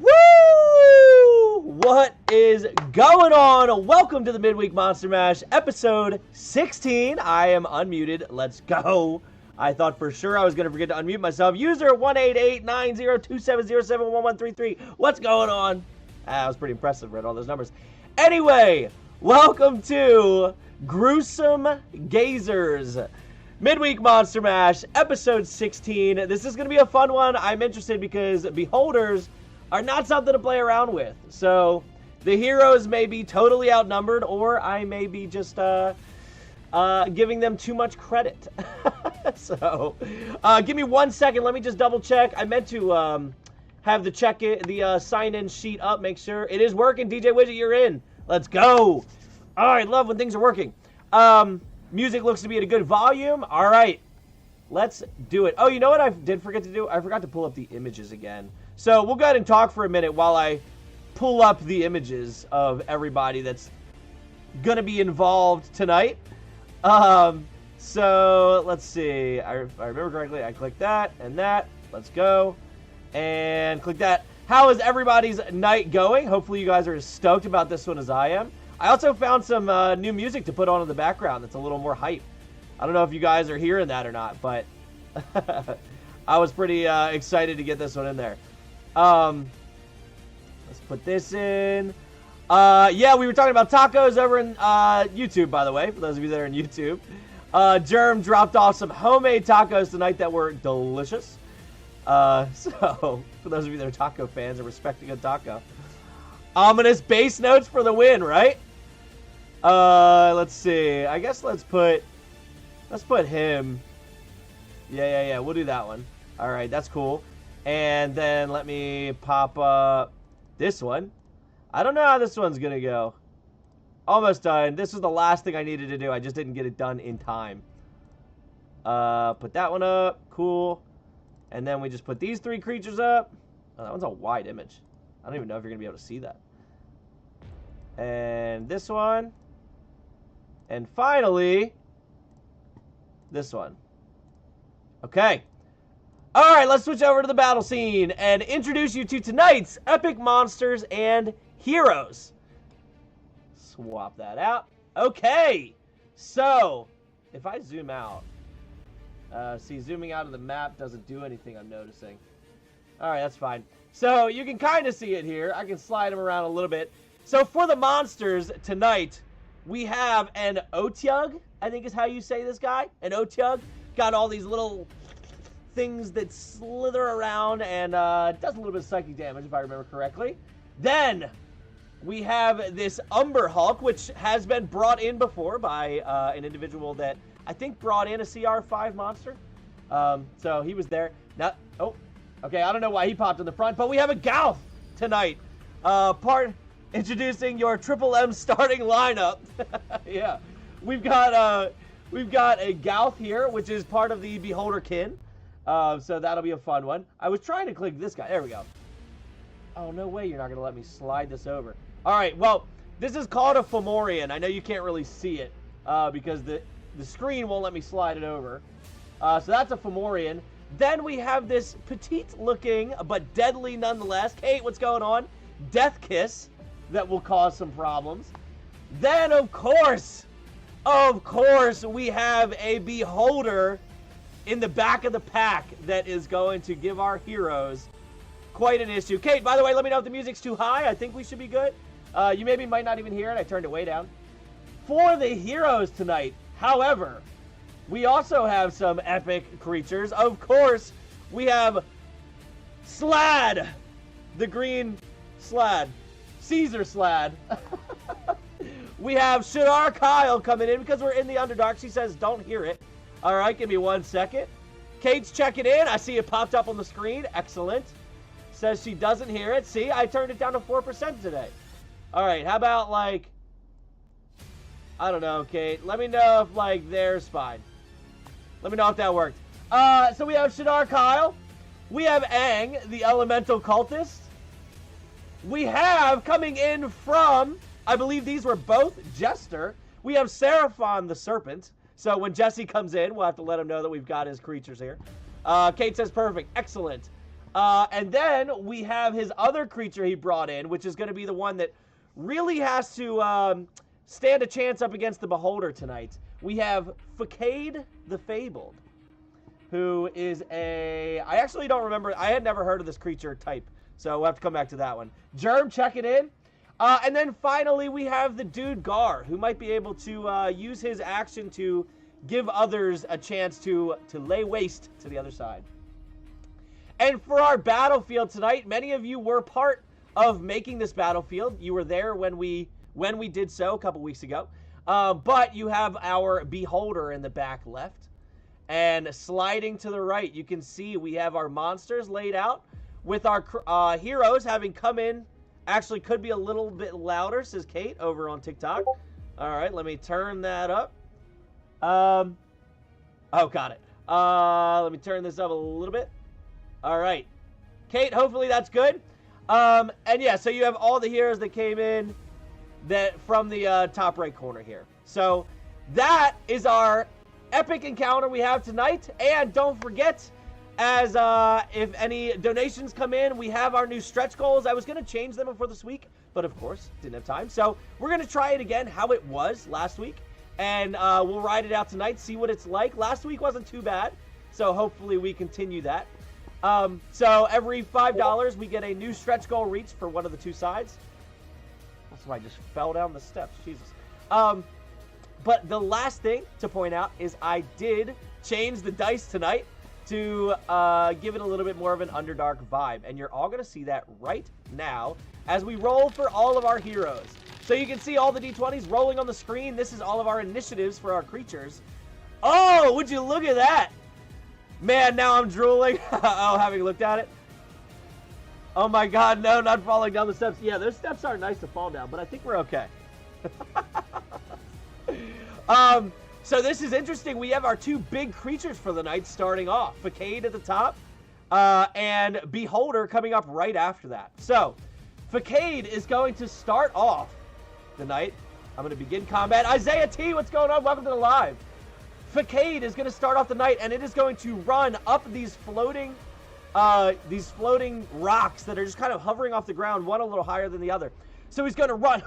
Woo! What is going on? Welcome to the Midweek Monster Mash, episode 16. I am unmuted. Let's go. I thought for sure I was going to forget to unmute myself. User 1889027071133. What's going on? That was pretty impressive. Read all those numbers. Anyway, welcome to Gruesome Gazers. Midweek Monster Mash, episode 16. This is going to be a fun one. I'm interested because beholders are not something to play around with. So the heroes may be totally outnumbered, or I may be just giving them too much credit. So give me 1 second. Let me just double check. I meant to have the sign-in sheet up. Make sure it is working. DJ Widget, you're in. Let's go. All right, love when things are working. Music looks to be at a good volume. All right, let's do it. Oh, you know what I did forget to do? I forgot to pull up the images again. So we'll go ahead and talk for a minute while I pull up the images of everybody that's going to be involved tonight. So let's see. If I remember correctly, I clicked that and that. Let's go. And click that. How is everybody's night going? Hopefully you guys are as stoked about this one as I am. I also found some new music to put on in the background that's a little more hype. I don't know if you guys are hearing that or not, but I was pretty excited to get this one in there. Let's put this in. Yeah, we were talking about tacos over in YouTube, by the way, for those of you that are in YouTube. Germ dropped off some homemade tacos tonight that were delicious. So, for those of you that are taco fans and respect a good taco. Ominous bass notes for the win, right? Let's see. I guess let's put him. Yeah. We'll do that one. All right, that's cool. And then let me pop up this one. I don't know how this one's going to go. Almost done. This was the last thing I needed to do. I just didn't get it done in time. Put that one up. Cool. And then we just put these three creatures up. Oh, that one's a wide image. I don't even know if you're going to be able to see that. And this one. And finally, this one. Okay. All right, let's switch over to the battle scene and introduce you to tonight's epic monsters and heroes. Swap that out. Okay. So, if I zoom out, see, zooming out of the map doesn't do anything, I'm noticing. All right, that's fine. So, you can kind of see it here. I can slide them around a little bit. So, for the monsters tonight, we have an Otyug, I think is how you say this guy. An Otyug. Got all these little things that slither around and does a little bit of psychic damage, if I remember correctly. Then, we have this Umber Hulk, which has been brought in before by an individual that I think brought in a CR5 monster. So, he was there. Now, oh. Okay, I don't know why he popped in the front, but we have a Gauth tonight. Introducing your Triple M starting lineup. Yeah, we've got a Gauth here, which is part of the Beholder kin. So that'll be a fun one. I was trying to click this guy. There we go. Oh, no way you're not going to let me slide this over. All right, well, this is called a Fomorian. I know you can't really see it because the screen won't let me slide it over. So that's a Fomorian. Then we have this petite-looking, but deadly nonetheless. Kate, what's going on? Death Kiss that will cause some problems. Then, of course, we have a Beholder in the back of the pack that is going to give our heroes quite an issue. Kate, by the way, let me know if the music's too high. I think we should be good. You maybe might not even hear it. I turned it way down. For the heroes tonight, however, we also have some epic creatures. Of course, we have Slad, the green Slad, Caesar Slad. We have Shadar Kyle coming in because we're in the Underdark. She says, don't hear it. All right, give me 1 second. Kate's checking in. I see it popped up on the screen. Excellent. Says she doesn't hear it. See, I turned it down to 4% today. All right, how about, like, I don't know, Kate. Let me know if, like, there's fine. Let me know if that worked. So we have Shadar Kyle. We have Aang, the Elemental Cultist. We have, coming in from, I believe these were both Jester, we have Seraphon the Serpent. So when Jesse comes in, we'll have to let him know that we've got his creatures here. Kate says perfect. Excellent. And then we have his other creature he brought in, which is going to be the one that really has to stand a chance up against the Beholder tonight. We have Facade the Fabled, who is I actually don't remember. I had never heard of this creature type, so we'll have to come back to that one. Germ checking in. And then finally, we have the dude Gar, who might be able to use his action to give others a chance to lay waste to the other side. And for our battlefield tonight, many of you were part of making this battlefield. You were there when we did so a couple weeks ago. But you have our Beholder in the back left. And sliding to the right, you can see we have our monsters laid out with our heroes having come in. Actually, could be a little bit louder, says Kate over on TikTok. All right, let me turn that up. Oh, got it. Let me turn this up a little bit. All right. Kate, hopefully that's good. And yeah, so you have all the heroes that came in from the top right corner here. So that is our epic encounter we have tonight. And don't forget, as if any donations come in, we have our new stretch goals. I was going to change them before this week, but of course, didn't have time. So we're going to try it again, how it was last week. And we'll ride it out tonight, see what it's like. Last week wasn't too bad, so hopefully we continue that. So every $5, we get a new stretch goal reach for one of the two sides. That's why I just fell down the steps. Jesus. But the last thing to point out is I did change the dice tonight to give it a little bit more of an Underdark vibe. And you're all going to see that right now as we roll for all of our heroes. So you can see all the D20s rolling on the screen. This is all of our initiatives for our creatures. Oh, would you look at that? Man, now I'm drooling. Oh, having looked at it. Oh my god, no, not falling down the steps. Yeah, those steps aren't nice to fall down, but I think we're okay. So this is interesting. We have our two big creatures for the night starting off. Facade at the top, and Beholder coming up right after that. So, Facade is going to start off the night. I'm going to begin combat. Isaiah T, what's going on? Welcome to the live. Facade is going to start off the night, and it is going to run up these floating rocks that are just kind of hovering off the ground, one a little higher than the other. So he's going to run,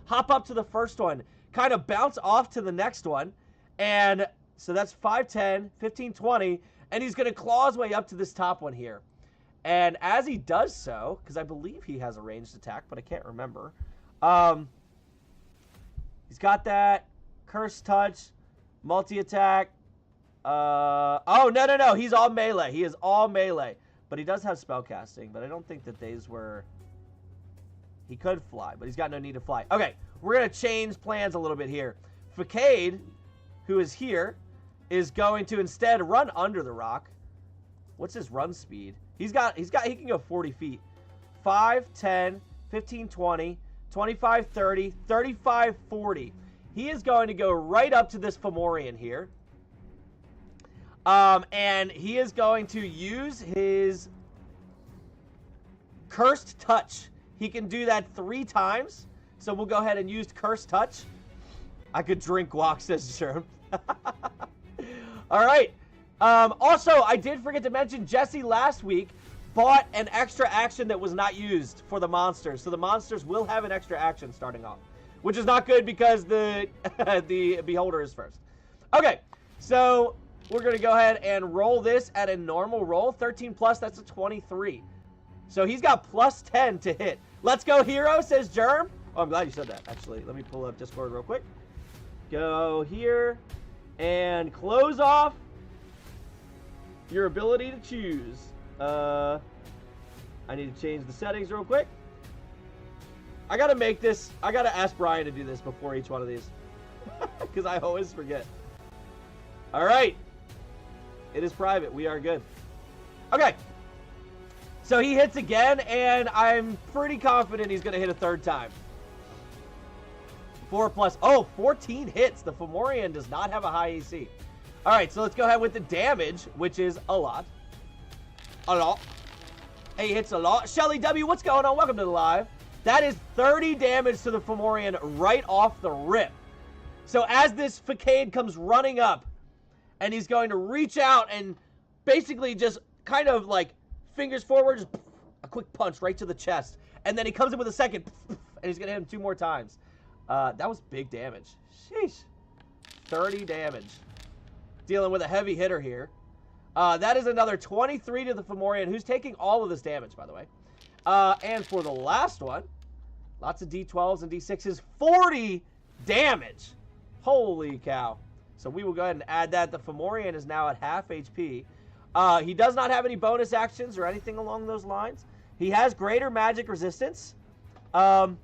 hop up to the first one, kind of bounce off to the next one, and so that's 5, 10, 15, 20, and he's going to claw his way up to this top one here. And as he does so, because I believe he has a ranged attack, but I can't remember, he's got that Curse Touch, multi-attack. Oh, no. He's all melee. He is all melee. But he does have spellcasting, but I don't think that these were... He could fly, but he's got no need to fly. Okay, we're going to change plans a little bit here. Facade, who is here, is going to instead run under the rock. What's his run speed? He can go 40 feet. 5, 10, 15, 20, 25, 30, 35, 40. He is going to go right up to this Fomorian here. And he is going to use his Cursed Touch. He can do that 3 times. So we'll go ahead and use Cursed Touch. I could drink guac, says Sherm. All right. Also, I did forget to mention Jesse last week bought an extra action that was not used for the monsters. So the monsters will have an extra action starting off, which is not good because the Beholder is first. Okay, so we're going to go ahead and roll this at a normal roll. 13 plus, that's a 23. So he's got plus 10 to hit. Let's go, hero, says Germ. Oh, I'm glad you said that, actually. Let me pull up Discord real quick. Go here and close off your ability to choose. I need to change the settings real quick. I got to ask Brian to do this before each one of these. Because I always forget. All right. It is private. We are good. Okay. So he hits again, and I'm pretty confident he's going to hit a third time. 4 plus. Oh, 14 hits. The Fomorian does not have a high AC. All right, so let's go ahead with the damage, which is a lot. A lot. He hits a lot. Shelly W, what's going on? Welcome to the live. That is 30 damage to the Fomorian right off the rip. So as this Facade comes running up, and he's going to reach out and basically just kind of like fingers forward, just a quick punch right to the chest. And then he comes in with a second, and he's going to hit him 2 more times. That was big damage. Sheesh. 30 damage. Dealing with a heavy hitter here. That is another 23 to the Fomorian, who's taking all of this damage, by the way. And for the last one, lots of D12s and D6s, 40 damage. Holy cow. So we will go ahead and add that. The Fomorian is now at half HP. He does not have any bonus actions or anything along those lines. He has greater magic resistance. Oh,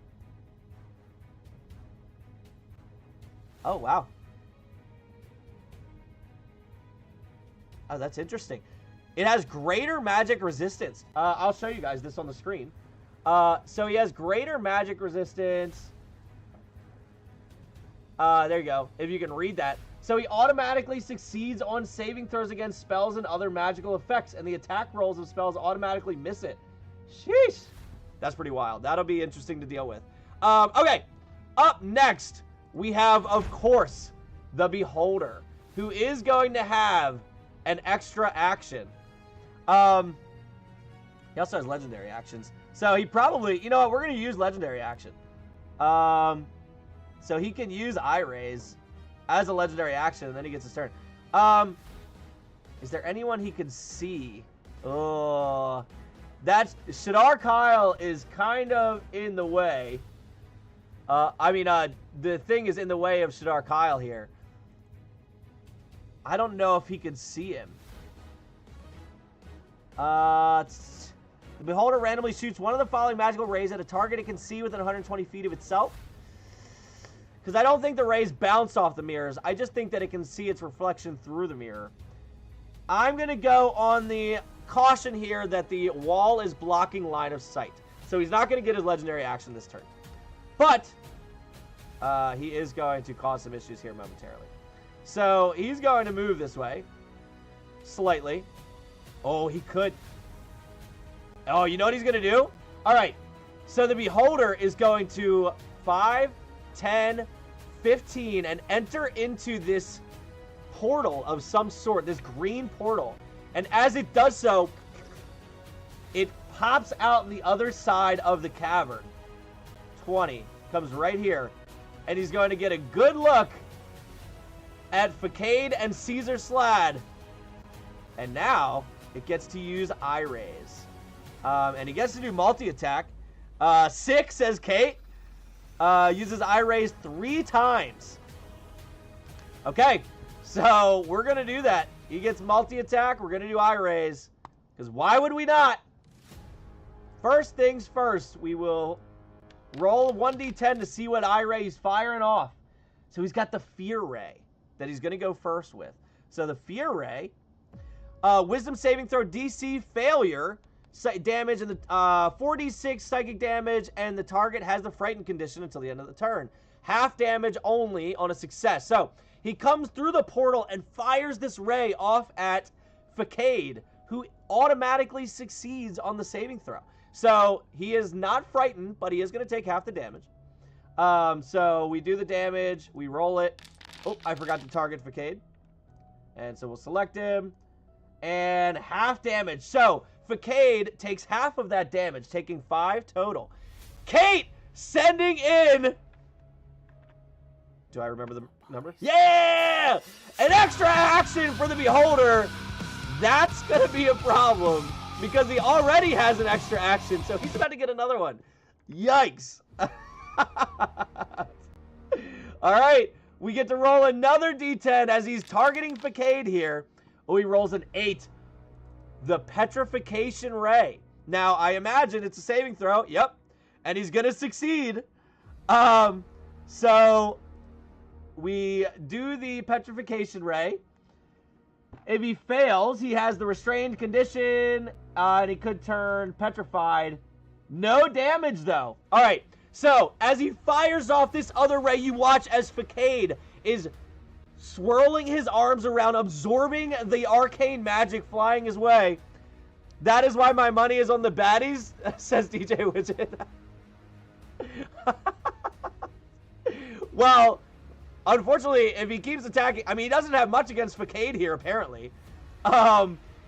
wow. Oh, that's interesting. It has greater magic resistance. I'll show you guys this on the screen. So he has greater magic resistance. There you go. If you can read that. So he automatically succeeds on saving throws against spells and other magical effects, and the attack rolls of spells automatically miss it. Sheesh. That's pretty wild. That'll be interesting to deal with. Okay. Up next, we have, of course, the Beholder, who is going to have an extra action. He also has legendary actions. So he probably, you know what, we're going to use legendary action. So he can use Eye Raise as a legendary action, and then he gets his turn. Is there anyone he can see? Oh, that's Shadar Kyle is kind of in the way. The thing is in the way of Shadar Kyle here. I don't know if he can see him. The Beholder randomly shoots one of the following magical rays at a target it can see within 120 feet of itself. Because I don't think the rays bounce off the mirrors. I just think that it can see its reflection through the mirror. I'm going to go on the caution here that the wall is blocking line of sight. So he's not going to get his legendary action this turn. But he is going to cause some issues here momentarily. So he's going to move this way. Slightly. Oh, he could. Oh, you know what he's going to do? All right. So the Beholder is going to 5, 10, 15, and enter into this portal of some sort, this green portal. And as it does so, it pops out the other side of the cavern. 20. Comes right here. And he's going to get a good look at Facade and Caesar Slad. And now it gets to use Eye Raise. And he gets to do multi-attack. 6, says Kate. Uses Eye Raise 3 times. Okay, so we're going to do that. He gets multi-attack. We're going to do Eye Raise. Because why would we not? First things first, we will roll 1d10 to see what Eye Ray he's firing off. So he's got the Fear Ray that he's going to go first with. So the Fear Ray, Wisdom saving throw DC failure, damage, and the 4d6 psychic damage, and the target has the frightened condition until the end of the turn. Half damage only on a success. So he comes through the portal and fires this ray off at Facade, who automatically succeeds on the saving throw. So he is not frightened, but he is going to take half the damage. So we do the damage. We roll it. Oh, I forgot to target Facade. And so we'll select him. And half damage. So Facade takes half of that damage, taking 5 total. Kate sending in... Do I remember the number? Yeah! An extra action for the Beholder. That's going to be a problem because he already has an extra action, so he's about to get another one. Yikes. All right, we get to roll another d10 as he's targeting Facade here. Oh, he rolls an 8. The Petrification Ray. Now, I imagine it's a saving throw. Yep. And he's going to succeed. So we do the Petrification Ray. If he fails, he has the restrained condition, and he could turn petrified. No damage, though. All right, so as he fires off this other ray, you watch as Facade is swirling his arms around, absorbing the arcane magic flying his way. That is why my money is on the baddies, says DJ Widget. Well, unfortunately, if he keeps attacking... I mean, he doesn't have much against Facade here, apparently.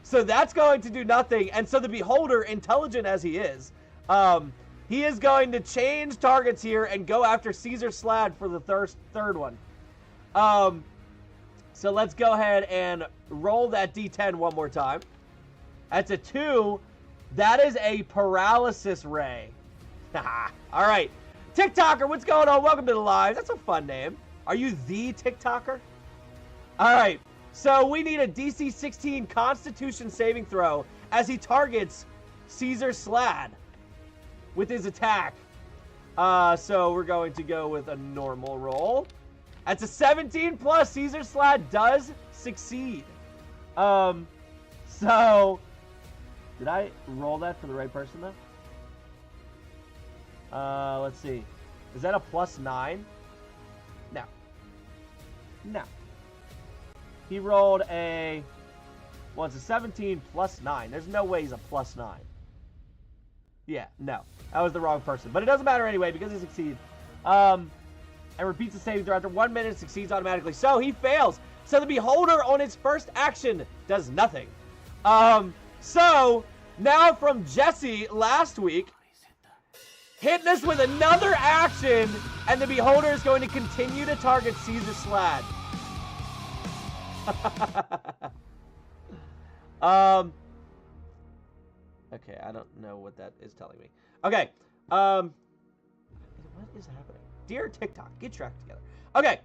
So that's going to do nothing. And so the Beholder, intelligent as he is going to change targets here and go after Caesar Slad for the third one. So let's go ahead and roll that D10 one more time. That's a 2. That is a paralysis ray. All right. TikToker, what's going on? Welcome to the live. That's a fun name. Are you the TikToker? All right. So we need a DC 16 Constitution saving throw as he targets Caesar Slad with his attack. So we're going to go with a normal roll. That's a 17 plus. Caesar Slad does succeed. So did I roll that for the right person though? Let's see. Is that a +9? No. No. He rolled a, well, it's a 17 plus 9. There's no way he's a +9. Yeah, no. That was the wrong person. But it doesn't matter anyway because he succeeds. And repeats the saving throw after 1 minute, succeeds automatically. So he fails. So the Beholder on its first action does nothing. So now from Jesse last week, hitting us with another action, and the Beholder is going to continue to target Caesar Slad. Okay, I don't know what that is telling me. Okay, what is happening? Dear TikTok, get your act together. Okay,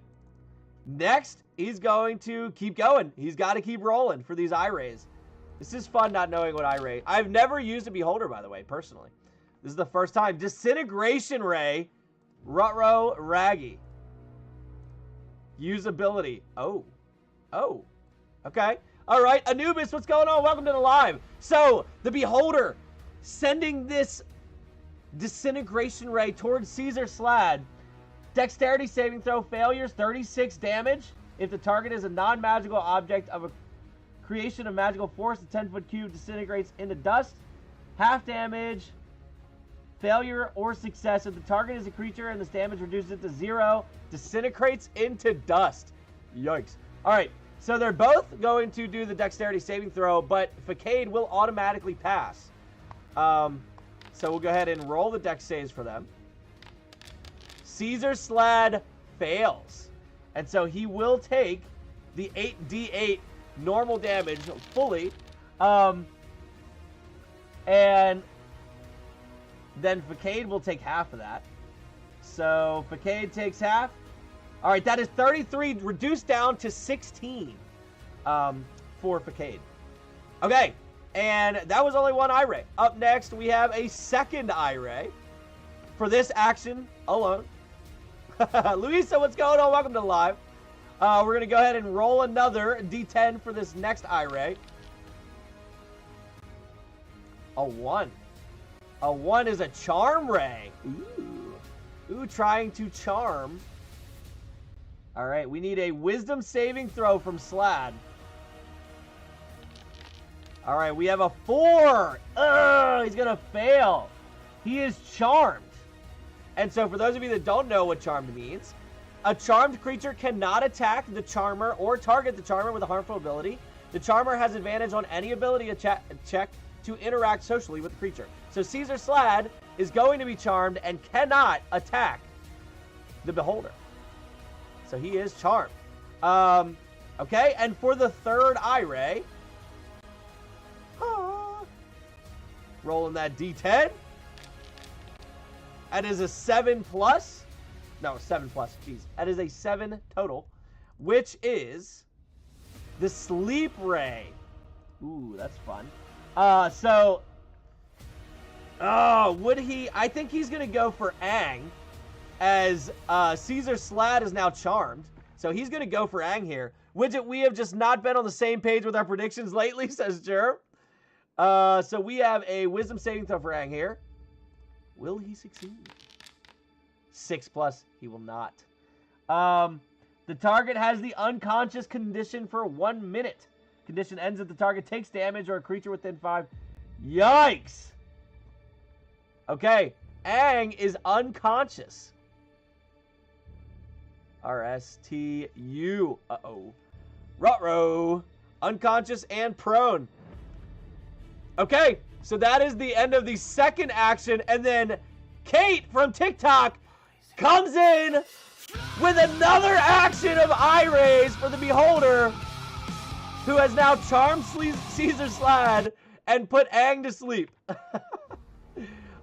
next, he's going to keep going. He's got to keep rolling for these eye rays. This is fun not knowing what eye ray. I've never used a Beholder, by the way, personally. This is the first time. Disintegration Ray, Rutro Raggy. Usability. Oh. Oh. Okay. All right. Anubis, what's going on? Welcome to the live. So, the Beholder sending this Disintegration Ray towards Caesar Slad. Dexterity saving throw failures, 36 damage. If the target is a non-magical object of a creation of magical force, the 10-foot cube disintegrates into dust. Half damage. Failure or success. If the target is a creature and this damage reduces it to 0, disintegrates into dust. Yikes. All right, so they're both going to do the dexterity saving throw, but Facade will automatically pass. So we'll go ahead and roll the dex saves for them. Caesar Slad fails, and so he will take the 8d8 normal damage fully, and then Facade will take half of that. So Facade takes half. All right, that is 33 reduced down to 16 for Facade. Okay, and that was only one eye ray. Up next, we have a second eye ray for this action alone. Luisa, what's going on? Welcome to the live. We're going to go ahead and roll another D10 for this next eye ray. A 1. A 1 is a charm ray. Ooh, trying to charm. All right, we need a wisdom saving throw from Slad. All right, we have a 4. Ugh, he's going to fail. He is charmed. And so for those of you that don't know what charmed means, a charmed creature cannot attack the charmer or target the charmer with a harmful ability. The charmer has advantage on any ability check to interact socially with the creature. So Caesar Slad is going to be charmed and cannot attack the Beholder. So he is charmed. Okay, and for the third eye ray, rolling that D10. That is a 7 plus. No, 7 plus. Jeez. That is a 7 total, which is the Sleep Ray. Ooh, that's fun. Would he? I think he's going to go for Aang, as Caesar Slad is now charmed. So he's going to go for Aang here. Widget, we have just not been on the same page with our predictions lately, says Jerv. So we have a wisdom saving throw for Aang here. Will he succeed? 6 plus. He will not. The target has the unconscious condition for 1 minute. Condition ends if the target takes damage or a creature within 5. Yikes! Okay, Aang is unconscious. RSTU. Uh-oh. Ruh-roh. Unconscious and prone. Okay, so that is the end of the second action, and then Kate from TikTok comes in with another action of eye raise for the Beholder, who has now charmed Caesar Slad and put Aang to sleep.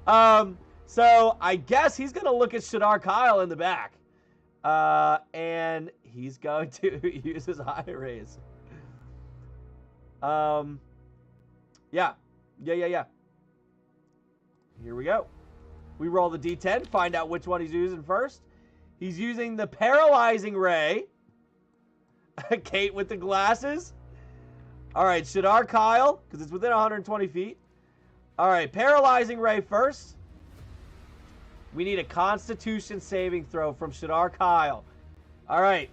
So I guess he's going to look at Shadar Kyle in the back. And he's going to use his eye raise. Yeah. Here we go. We roll the D10, find out which one he's using first. He's using the Paralyzing Ray. Kate with the glasses. All right, Shadar Kyle, because it's within 120 feet. All right, Paralyzing Ray first. We need a Constitution saving throw from Shadar Kyle. All right.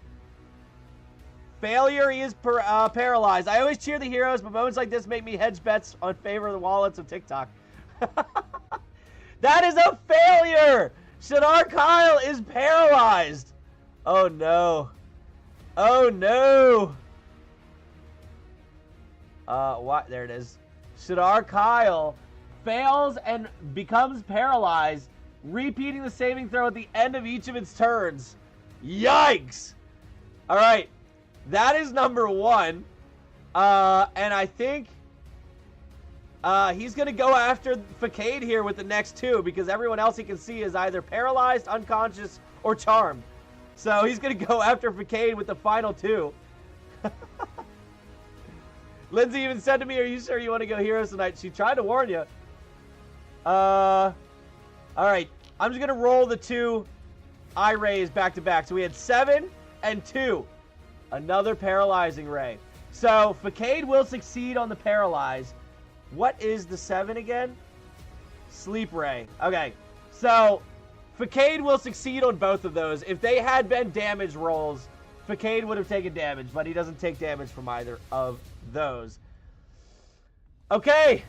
Failure, he is paralyzed. I always cheer the heroes, but moments like this make me hedge bets on favor of the wallets of TikTok. That is a failure! Shadar Kyle is paralyzed. Oh, no. Oh, no. What? There it is. Shadar Kyle fails and becomes paralyzed, repeating the saving throw at the end of each of its turns. Yikes! All right. That is number one. And I think he's going to go after Facade here with the next two, because everyone else he can see is either paralyzed, unconscious, or charmed. So he's going to go after Facade with the final two. Lindsay even said to me, "Are you sure you want to go heroes tonight?" She tried to warn you. All right. I'm just going to roll the two eye rays back to back. So we had 7 and 2. Another Paralyzing Ray. So Facade will succeed on the Paralyze. What is the 7 again? Sleep Ray. Okay. So Facade will succeed on both of those. If they had been damage rolls, Facade would have taken damage, but he doesn't take damage from either of those. Okay.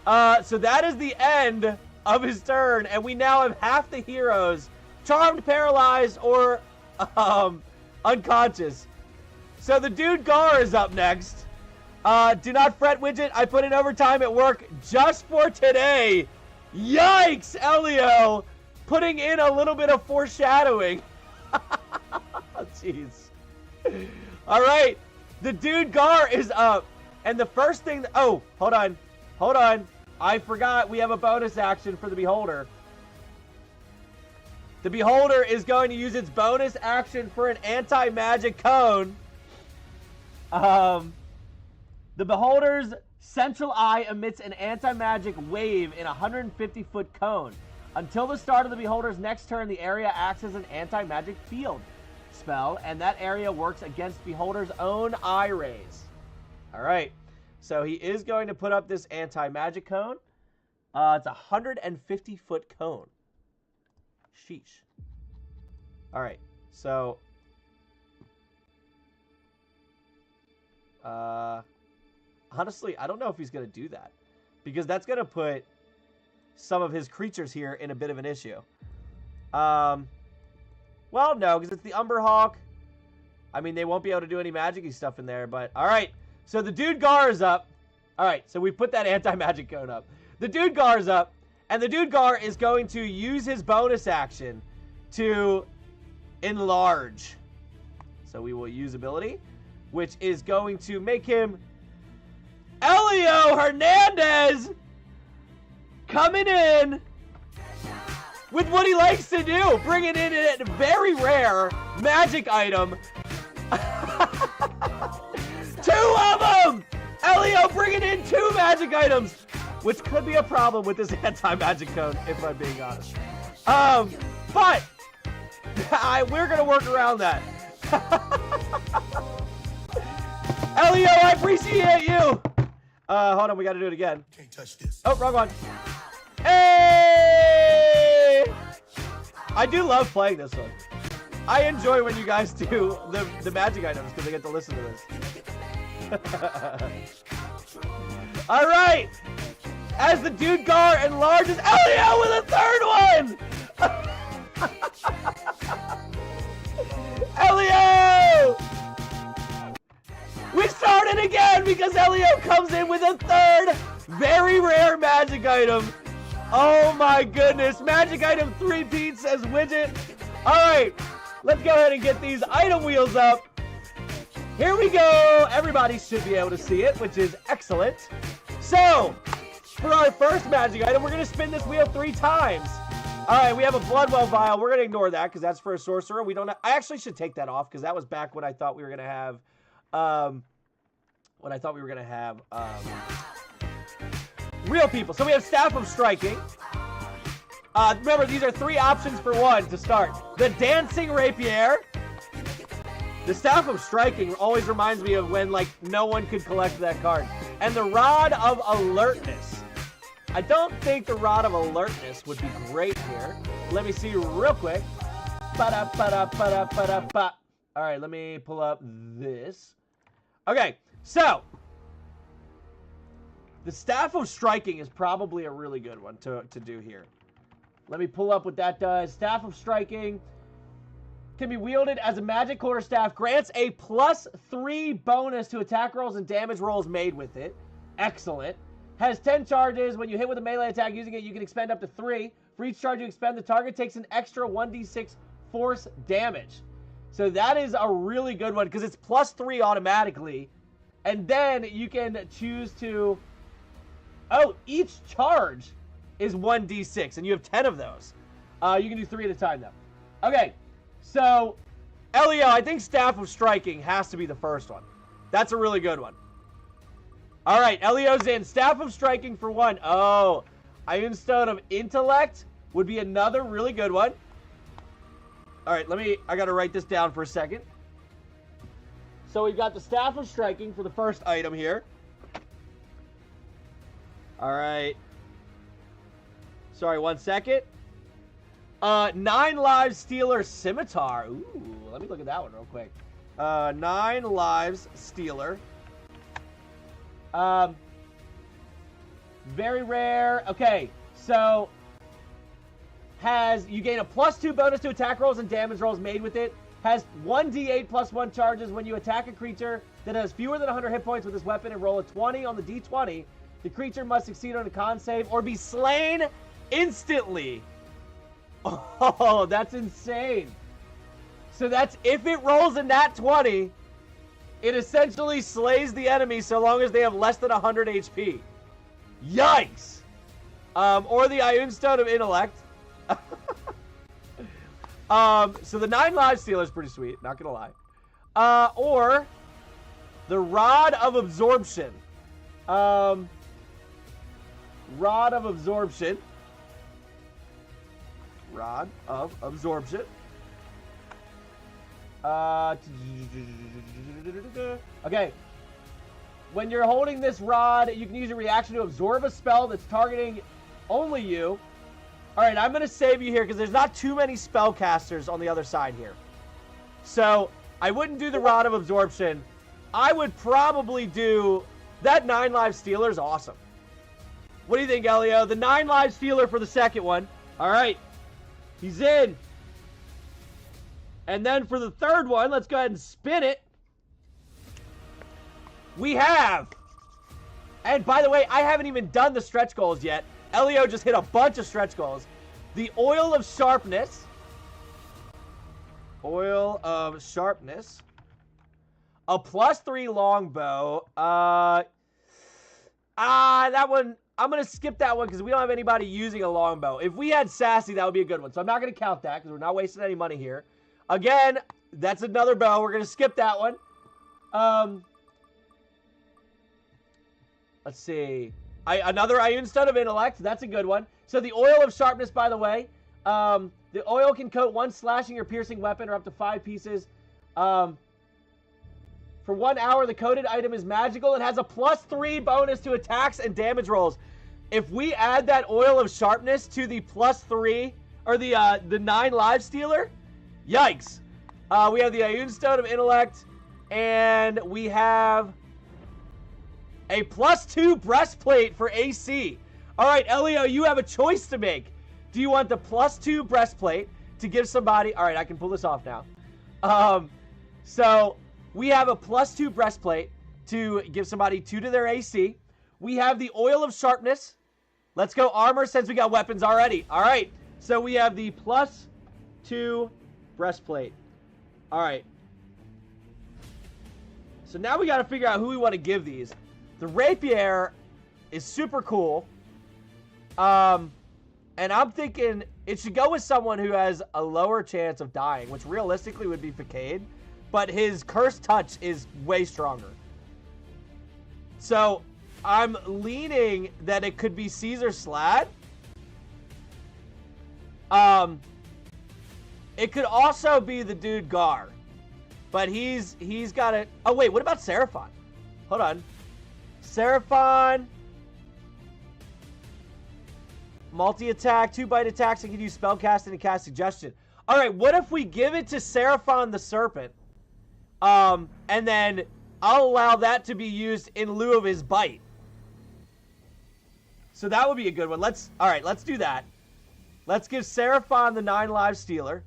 So that is the end of his turn, and we now have half the heroes charmed, paralyzed, or unconscious. So the dude Gar is up next. Do not fret, Widget. I put in overtime at work just for today. Yikes, Elio. Putting in a little bit of foreshadowing. Jeez. All right. The dude Gar is up. And the first thing... Oh, hold on. Hold on. I forgot we have a bonus action for the Beholder. The Beholder is going to use its bonus action for an anti-magic cone. The Beholder's central eye emits an anti-magic wave in a 150-foot cone. Until the start of the Beholder's next turn, the area acts as an anti-magic field spell, and that area works against Beholder's own eye rays. All right. So he is going to put up this anti-magic cone. It's a 150-foot cone. Sheesh. All right. So... honestly, I don't know if he's going to do that, because that's going to put some of his creatures here in a bit of an issue. Well, no, because it's the Umberhawk. I mean, they won't be able to do any magic-y stuff in there, but all right. So the dude Gar is up. All right, so we put that anti-magic cone up. The dude Gar is up, and the dude Gar is going to use his bonus action to enlarge. So we will use ability, which is going to make him Elio Hernandez, coming in with what he likes to do, bringing in a very rare magic item. 2 of them! Elio bringing in 2 magic items, which could be a problem with this anti-magic cone, if I'm being honest. But we're going to work around that. Elio, I appreciate you. Hold on, we got to do it again. Can't touch this. Oh, wrong one. Hey! I do love playing this one. I enjoy when you guys do the magic items, because I get to listen to this. All right. As the dude Gar enlarges, Elio with a 3rd one. Elio! We started again because Elio comes in with a 3rd Very rare magic item. Oh my goodness. Magic item 3-peat says widget. All right, let's go ahead and get these item wheels up. Here we go. Everybody should be able to see it, which is excellent. So, for our first magic item, we're going to spin this wheel 3 times. All right, we have a Bloodwell vial. We're going to ignore that because that's for a sorcerer. We don't have, I actually should take that off because that was back when I thought we were going to have real people. So we have Staff of Striking. Remember, these are 3 options for 1 to start. The Dancing Rapier. The Staff of Striking always reminds me of when, like, no one could collect that card. And the Rod of Alertness. I don't think the Rod of Alertness would be great here. Let me see real quick. Ba-da-ba-da-ba-da-ba-da-ba. All right, let me pull up this. Okay, so the Staff of Striking is probably a really good one to do here. Let me pull up what that does. Staff of Striking can be wielded as a magic quarterstaff. Grants a +3 bonus to attack rolls and damage rolls made with it. Excellent. Has 10 charges. When you hit with a melee attack using it, you can expend up to 3. For each charge you expend, the target takes an extra 1d6 force damage. So that is a really good one because it's +3 automatically. And then you can choose to... Oh, each charge is 1d6, and you have 10 of those. You can do 3 at a time, though. Okay, so, Elio, I think Staff of Striking has to be the first one. That's a really good one. All right, Elio's in. Staff of Striking for 1. Oh, Iron Stone of Intellect would be another really good one. All right, I got to write this down for a second. So we've got the Staff of Striking for the first item here. All right. Sorry, 1 second. 9 Lives Stealer Scimitar. Ooh, let me look at that one real quick. 9 Lives Stealer. Very rare. Okay, so you gain a +2 bonus to attack rolls and damage rolls made with it. Has 1d8 +1 charges when you attack a creature that has fewer than 100 hit points with this weapon and roll a 20 on the d20. The creature must succeed on a con save or be slain instantly. Oh, that's insane. So that's if it rolls a nat 20, it essentially slays the enemy so long as they have less than 100 HP. Yikes. Or the Iron Stone of Intellect. So the 9 Lives Stealer is pretty sweet, not gonna lie. Or the Rod of Absorption. Rod of Absorption. Rod of Absorption. Okay. When you're holding this rod, you can use a reaction to absorb a spell that's targeting only you. Alright, I'm going to save you here because there's not too many spellcasters on the other side here. So, I wouldn't do the Rod of Absorption. I would probably do... That 9 Lives Stealer is awesome. What do you think, Elio? The 9 Lives Stealer for the second one. Alright. He's in. And then for the third one, let's go ahead and spin it. We have... And by the way, I haven't even done the stretch goals yet. Elio just hit a bunch of stretch goals. The Oil of Sharpness. Oil of Sharpness. A +3 longbow. That one... I'm going to skip that one because we don't have anybody using a longbow. If we had Sassy, that would be a good one. So I'm not going to count that because we're not wasting any money here. Again, that's another bow. We're going to skip that one. Let's see. Another Iron Stone of Intellect. That's a good one. So the Oil of Sharpness, by the way. The oil can coat 1 slashing or piercing weapon or up to 5 pieces. For 1 hour, the coated item is magical and has a +3 bonus to attacks and damage rolls. If we add that Oil of Sharpness to the +3, or the 9 Lives Stealer, yikes. We have the Iron Stone of Intellect, and we have a +2 breastplate for AC. All right, Elio, you have a choice to make. Do you want the +2 breastplate to give somebody... All right, I can pull this off now. So... We have a +2 breastplate to give somebody 2 to their AC. We have the oil of sharpness. Let's go armor since we got weapons already. All right. So we have the +2 breastplate. All right. So now we got to figure out who we want to give these. The rapier is super cool. And I'm thinking it should go with someone who has a lower chance of dying, which realistically would be Facade. But his cursed touch is way stronger. So I'm leaning that it could be Caesar Slad. It could also be the dude Gar. But he's got it. Oh, wait. What about Seraphon? Hold on. Seraphon. Multi-attack. 2-bite attacks. And can use spellcasting and cast suggestion. All right. What if we give it to Seraphon the Serpent? And then I'll allow that to be used in lieu of his bite. So that would be a good one. All right. Let's do that. Let's give Seraphon the 9 lives stealer.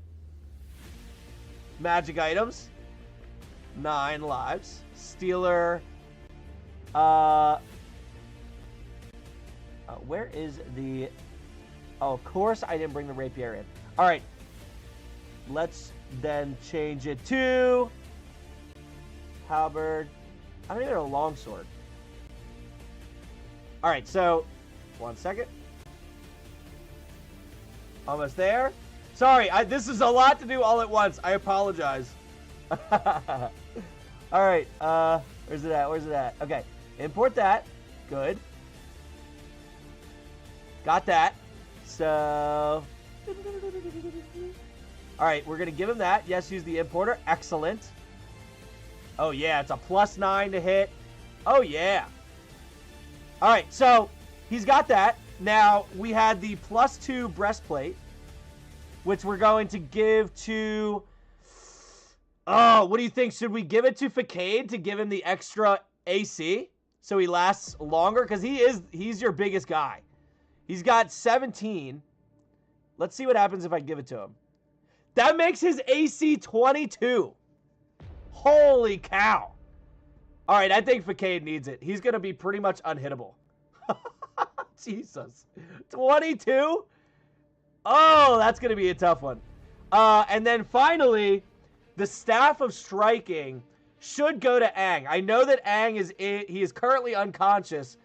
Magic items. 9 lives. Stealer. Where is the... Oh, of course I didn't bring the rapier in. All right. Let's then change it to... halberd. I don't even have a longsword. All right, so... 1 second. Almost there. Sorry, this is a lot to do all at once. I apologize. All right, where's it at? Where's it at? Okay, import that. Good. Got that. So... All right, we're going to give him that. Yes, use the importer. Excellent. Oh, yeah, it's a +9 to hit. Oh, yeah. All right, so he's got that. Now, we had the +2 breastplate, which we're going to give to... Oh, what do you think? Should we give it to Facade to give him the extra AC so he lasts longer? Because he's your biggest guy. He's got 17. Let's see what happens if I give it to him. That makes his AC 22. Holy cow. All right, I think Facade needs it. He's going to be pretty much unhittable. Jesus. 22? Oh, that's going to be a tough one. And then finally, the Staff of Striking should go to Aang. I know that Aang he is currently unconscious,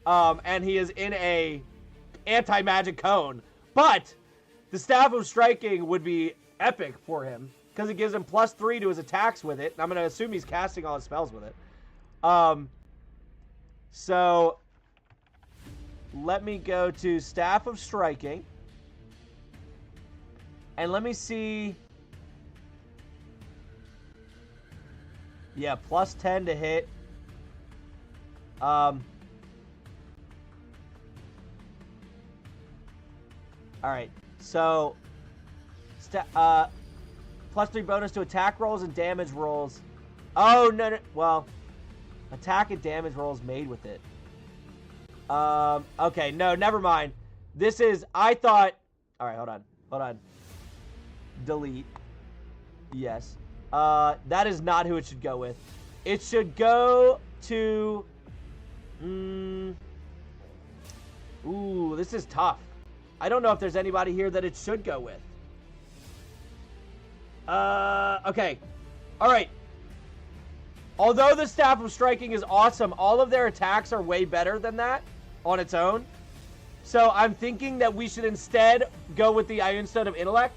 and he is in a anti-magic cone. But the Staff of Striking would be epic for him because it gives him +3 to his attacks with it. I'm going to assume he's casting all his spells with it. So let me go to Staff of Striking. And let me see. Yeah, +10 to hit. All right. So +3 bonus to attack rolls and damage rolls. Oh, no. Well, attack and damage rolls made with it. Okay, no, never mind. This is, I thought, all right, hold on. Delete. Yes. That is not who it should go with. It should go to, ooh, this is tough. I don't know if there's anybody here that it should go with. Okay. All right. Although the Staff of Striking is awesome, all of their attacks are way better than that on its own. So I'm thinking that we should instead go with the Iron Stone of Intellect.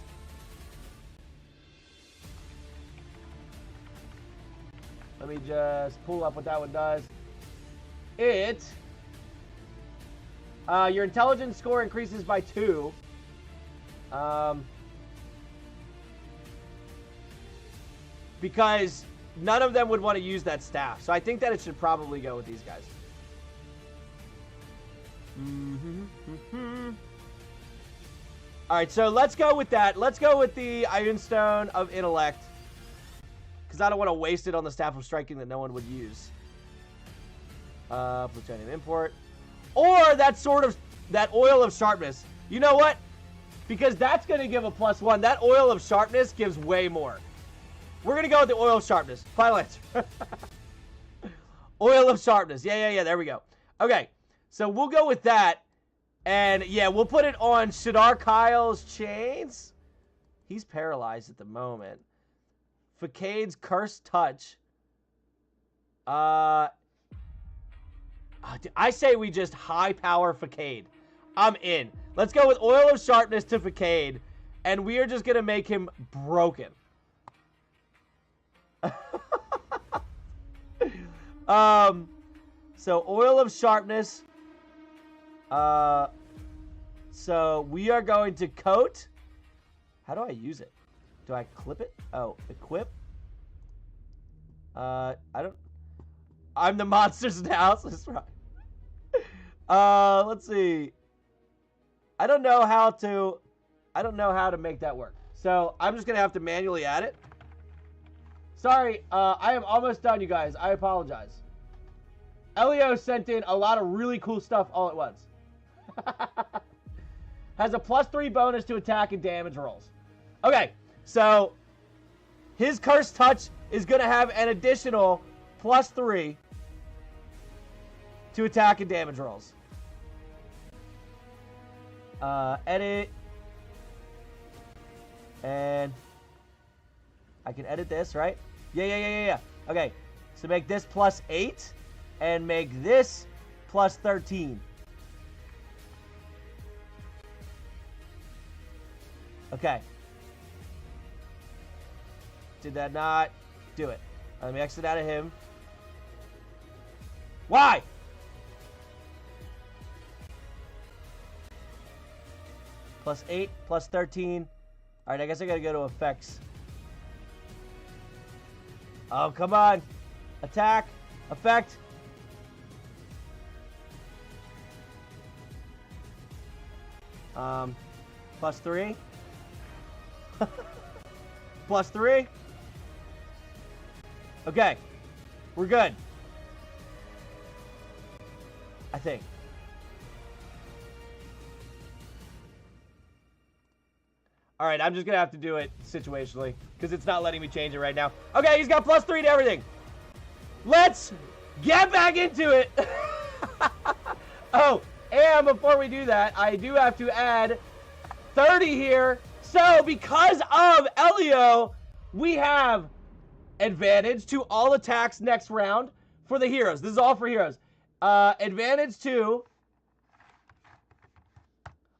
Let me just pull up what that one does. Your intelligence score increases by 2. Because none of them would want to use that staff. So I think that it should probably go with these guys. All right, so let's go with that. Let's go with the Iron Stone of Intellect. Because I don't want to waste it on the Staff of Striking that no one would use. Plutonium import. Or that Oil of Sharpness. You know what? Because that's going to give a +1. That Oil of Sharpness gives way more. We're going to go with the Oil of Sharpness. Final answer. Oil of Sharpness. Yeah. There we go. Okay. So we'll go with that. And, yeah, we'll put it on Shadar Kyle's chains. He's paralyzed at the moment. Facade's Cursed Touch. I say we just high power Facade. I'm in. Let's go with Oil of Sharpness to Facade. And we are just going to make him broken. So Oil of Sharpness. So we are going to coat. How do I use it? Do I clip it? Oh, equip. I don't. I'm the monster's house. That's right. Let's see. I don't know how to make that work. So I'm just gonna have to manually add it. Sorry, I am almost done, you guys. I apologize. Elio sent in a lot of really cool stuff all at once. Has a +3 bonus to attack and damage rolls. Okay, so his Cursed Touch is going to have an additional +3 to attack and damage rolls. Edit. And I can edit this, right? Yeah. Okay, so make this +8 and make this +13. Okay. Did that not do it? Let me exit out of him. Why? +8, +13. All right, I guess I gotta go to effects. Oh, come on. Attack. Effect. +3. +3. Okay. We're good. I think. All right, I'm just going to have to do it situationally because it's not letting me change it right now. Okay, he's got +3 to everything. Let's get back into it. Oh, and before we do that, I do have to add 30 here. So because of Elio, we have advantage to all attacks next round for the heroes. This is all for heroes. Advantage to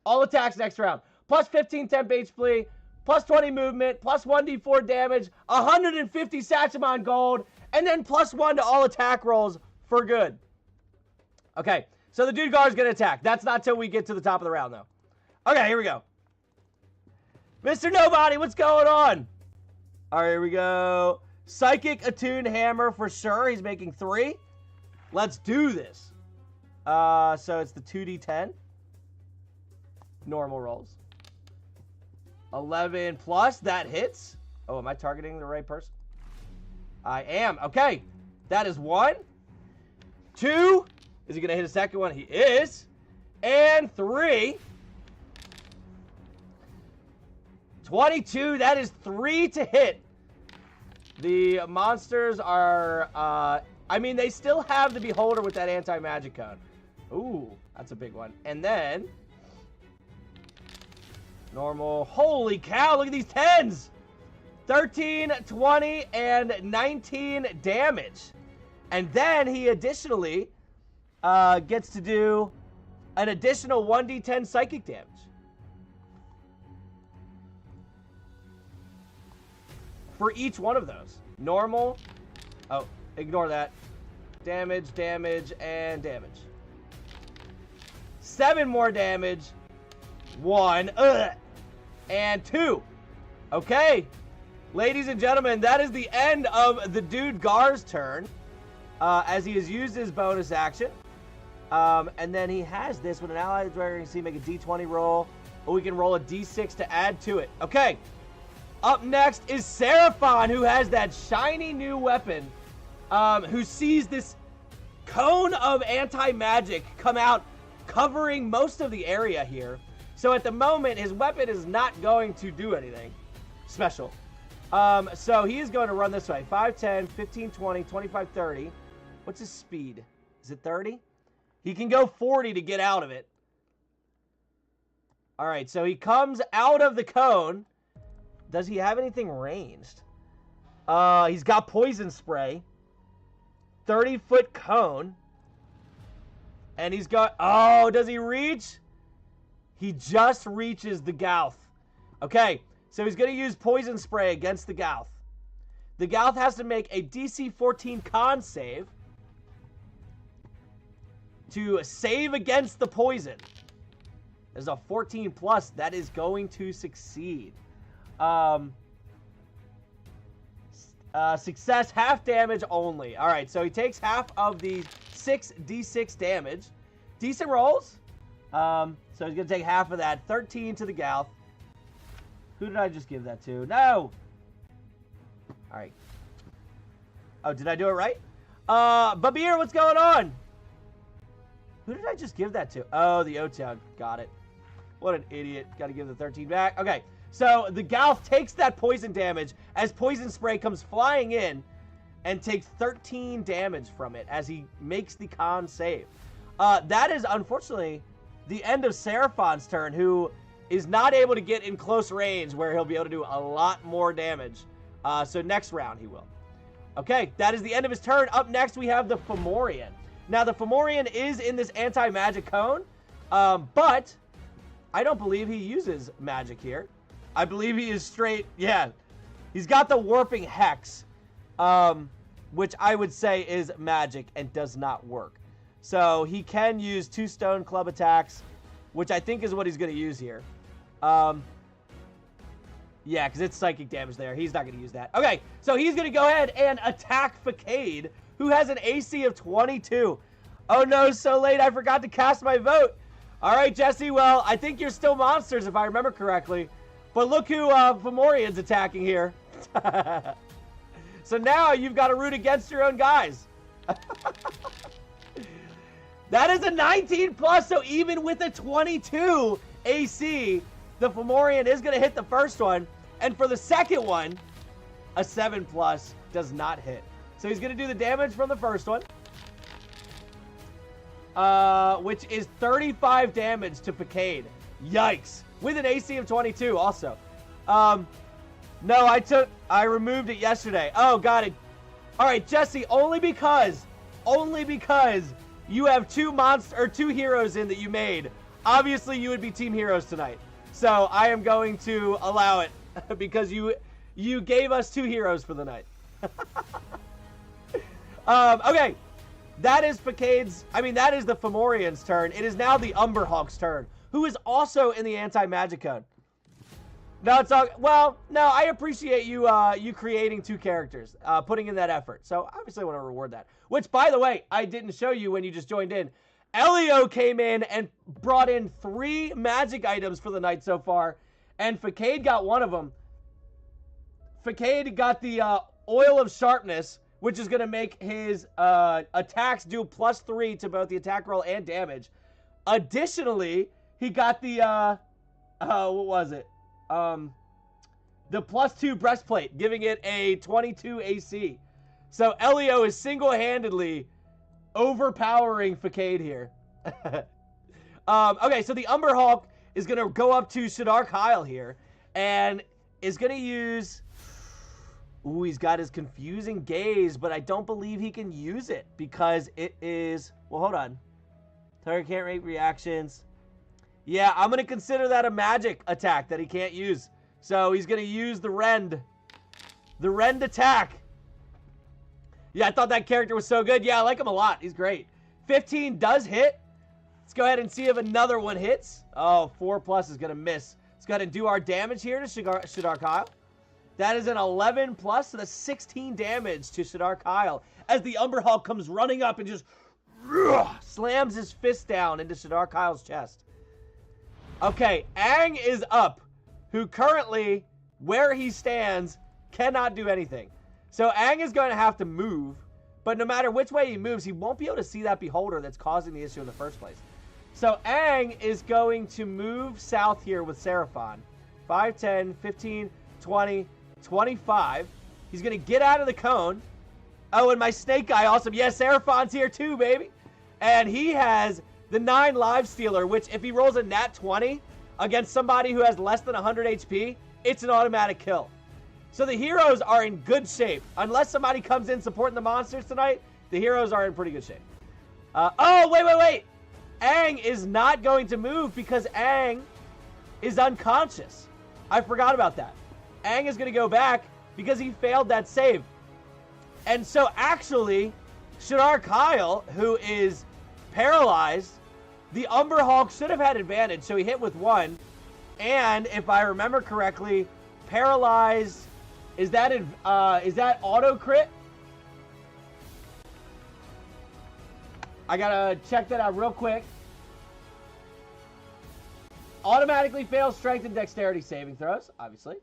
all attacks next round. +15 temp HP, +20 movement, +1d4 damage, 150 Sachemon gold, and then +1 to all attack rolls for good. Okay, so the dude guard is going to attack. That's not till we get to the top of the round, though. Okay, here we go. Mr. Nobody, what's going on? All right, here we go. Psychic Attuned Hammer for sure. He's making 3. Let's do this. So it's the 2d10. Normal rolls. 11 plus, that hits. Oh, am I targeting the right person? I am. Okay, that is 1. 2. Is he going to hit a second one? He is. And 3. 22, that is 3 to hit. The monsters are, I mean, they still have the Beholder with that anti-magic cone. Ooh, that's a big one. And then, normal. Holy cow, look at these 10s. 13, 20, and 19 damage. And then he additionally gets to do an additional 1d10 psychic damage. For each one of those. Normal. Oh, ignore that. Damage, damage, and damage. 7 more damage. 1. And 2. Okay. Ladies and gentlemen, that is the end of the dude Gar's turn. As he has used his bonus action. And then he has this when an ally is wearing, you see, make a d20 roll. Or we can roll a d6 to add to it. Okay. Up next is Seraphon, who has that shiny new weapon, who sees this cone of anti-magic come out, covering most of the area here. So at the moment, his weapon is not going to do anything special. So he is going to run this way. 5, 10, 15, 20, 25, 30. What's his speed? Is it 30? He can go 40 to get out of it. All right, so he comes out of the cone. Does he have anything ranged? He's got poison spray. 30-foot cone. And he's got... Oh, does he reach? He just reaches the Gouth. Okay, so he's going to use poison spray against the Gouth. The Gouth has to make a DC 14 con save to save against the poison. There's a 14 plus. That is going to succeed. Success, half damage only. All right, so he takes half of the 6d6 damage. Decent rolls. So he's going to take half of that. 13 to the Gouth. Who did I just give that to? No! All right. Oh, did I do it right? Babir, what's going on? Who did I just give that to? Oh, the O-Town. Got it. What an idiot. Got to give the 13 back. Okay. So the Gouth takes that poison damage as poison spray comes flying in and takes 13 damage from it as he makes the con save. That is, unfortunately, the end of Seraphon's turn, who is not able to get in close range where he'll be able to do a lot more damage. So next round he will. Okay, that is the end of his turn. Up next, we have the Fomorian. Now, the Fomorian is in this anti-magic cone, but I don't believe he uses magic here. I believe he is straight, yeah. He's got the Warping Hex, which I would say is magic and does not work. So he can use 2 stone club attacks, which I think is what he's going to use here. Yeah, because it's psychic damage there. He's not going to use that. Okay, so he's going to go ahead and attack Facade, who has an AC of 22. Oh no, so late, I forgot to cast my vote. All right, Jesse, well, I think you're still monsters if I remember correctly. But look who Fomorian's attacking here. So now you've got to root against your own guys. That is a 19 plus, so even with a 22 AC, the Fomorian is going to hit the first one. And for the second one, a 7 plus does not hit. So he's going to do the damage from the first one, which is 35 damage to Facade. Yikes. With an AC of 22 also. No, I removed it yesterday. Oh, got it. All right, Jesse, only because you have 2 heroes in that you made. Obviously, you would be team heroes tonight. So I am going to allow it because you gave us 2 heroes for the night. Okay. That is that is the Fomorian's turn. It is now the Umberhawk's turn, who is also in the anti-magic cone. No, it's all, well, no, I appreciate you you creating 2 characters, putting in that effort. So obviously I want to reward that. Which, by the way, I didn't show you when you just joined in. Elio came in and brought in 3 magic items for the night so far, and Facade got one of them. Facade got the Oil of Sharpness, which is going to make his attacks do +3 to both the attack roll and damage. Additionally, he got the, what was it? The +2 breastplate, giving it a 22 AC. So Elio is single-handedly overpowering Facade here. Okay, so the Umberhawk is going to go up to Shadar Kyle here and is going to use... Ooh, he's got his Confusing Gaze, but I don't believe he can use it because it is... Well, hold on. Target can't make reactions. Yeah, I'm going to consider that a magic attack that he can't use. So he's going to use the Rend. The Rend attack. Yeah, I thought that character was so good. Yeah, I like him a lot. He's great. 15 does hit. Let's go ahead and see if another one hits. Oh, 4+ is going to miss. Let's go ahead and do our damage here to Shadar Kyle. That is an 11 plus, so that's 16 damage to Shadar Kyle as the Umberhawk comes running up and just slams his fist down into Shadar Kyle's chest. Okay, Aang is up, who currently, where he stands, cannot do anything. So Aang is going to have to move, but no matter which way he moves, he won't be able to see that beholder that's causing the issue in the first place. So Aang is going to move south here with Seraphon. 5, 10, 15, 20, 25. He's going to get out of the cone. Oh, and my snake guy, awesome. Yes, Seraphon's here too, baby. And he has the 9 live stealer, which if he rolls a nat 20 against somebody who has less than 100 HP, it's an automatic kill. So the heroes are in good shape. Unless somebody comes in supporting the monsters tonight, the heroes are in pretty good shape. Oh, wait. Aang is not going to move because Aang is unconscious. I forgot about that. Aang is going to go back because he failed that save. And so actually, Shadar Kyle, who is paralyzed, the Umber Hulk should have had advantage, so he hit with 1. And if I remember correctly, paralyzed, is that auto crit? I gotta check that out real quick. Automatically fails strength and dexterity saving throws, obviously,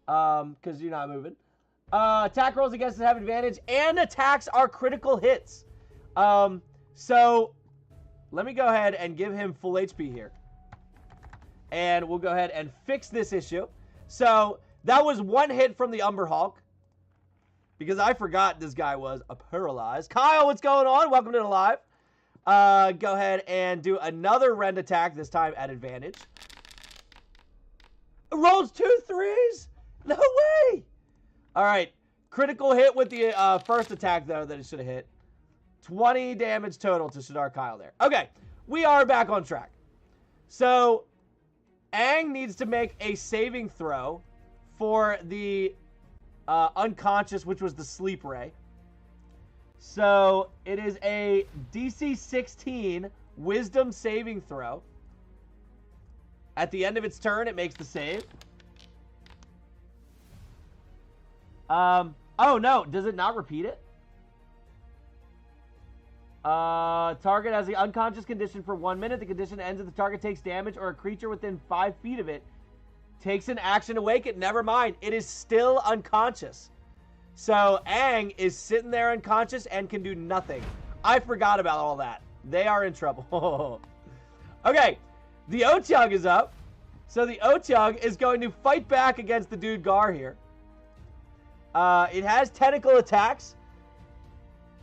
because you're not moving. Attack rolls against it have advantage, and attacks are critical hits. So let me go ahead and give him full HP here. And we'll go ahead and fix this issue. So that was 1 hit from the Umber Hulk, because I forgot this guy was paralyzed. Kyle, what's going on? Welcome to the live. Go ahead and do another rend attack, this time at advantage. Rolls 2 3s? No way! All right, critical hit with the first attack, though, that it should have hit. 20 damage total to Shadar Kyle there. Okay, we are back on track. So, Aang needs to make a saving throw for the unconscious, which was the sleep ray. So, it is a DC 16 wisdom saving throw. At the end of its turn, it makes the save. Oh, no. Does it not repeat it? Target has the unconscious condition for 1 minute. The condition ends if the target takes damage or a creature within 5 feet of it takes an action to wake it. Never mind. It is still unconscious. So, Aang is sitting there unconscious and can do nothing. I forgot about all that. They are in trouble. Okay. The Otyug is up. So, the Otyug is going to fight back against the dude Gar here. It has tentacle attacks.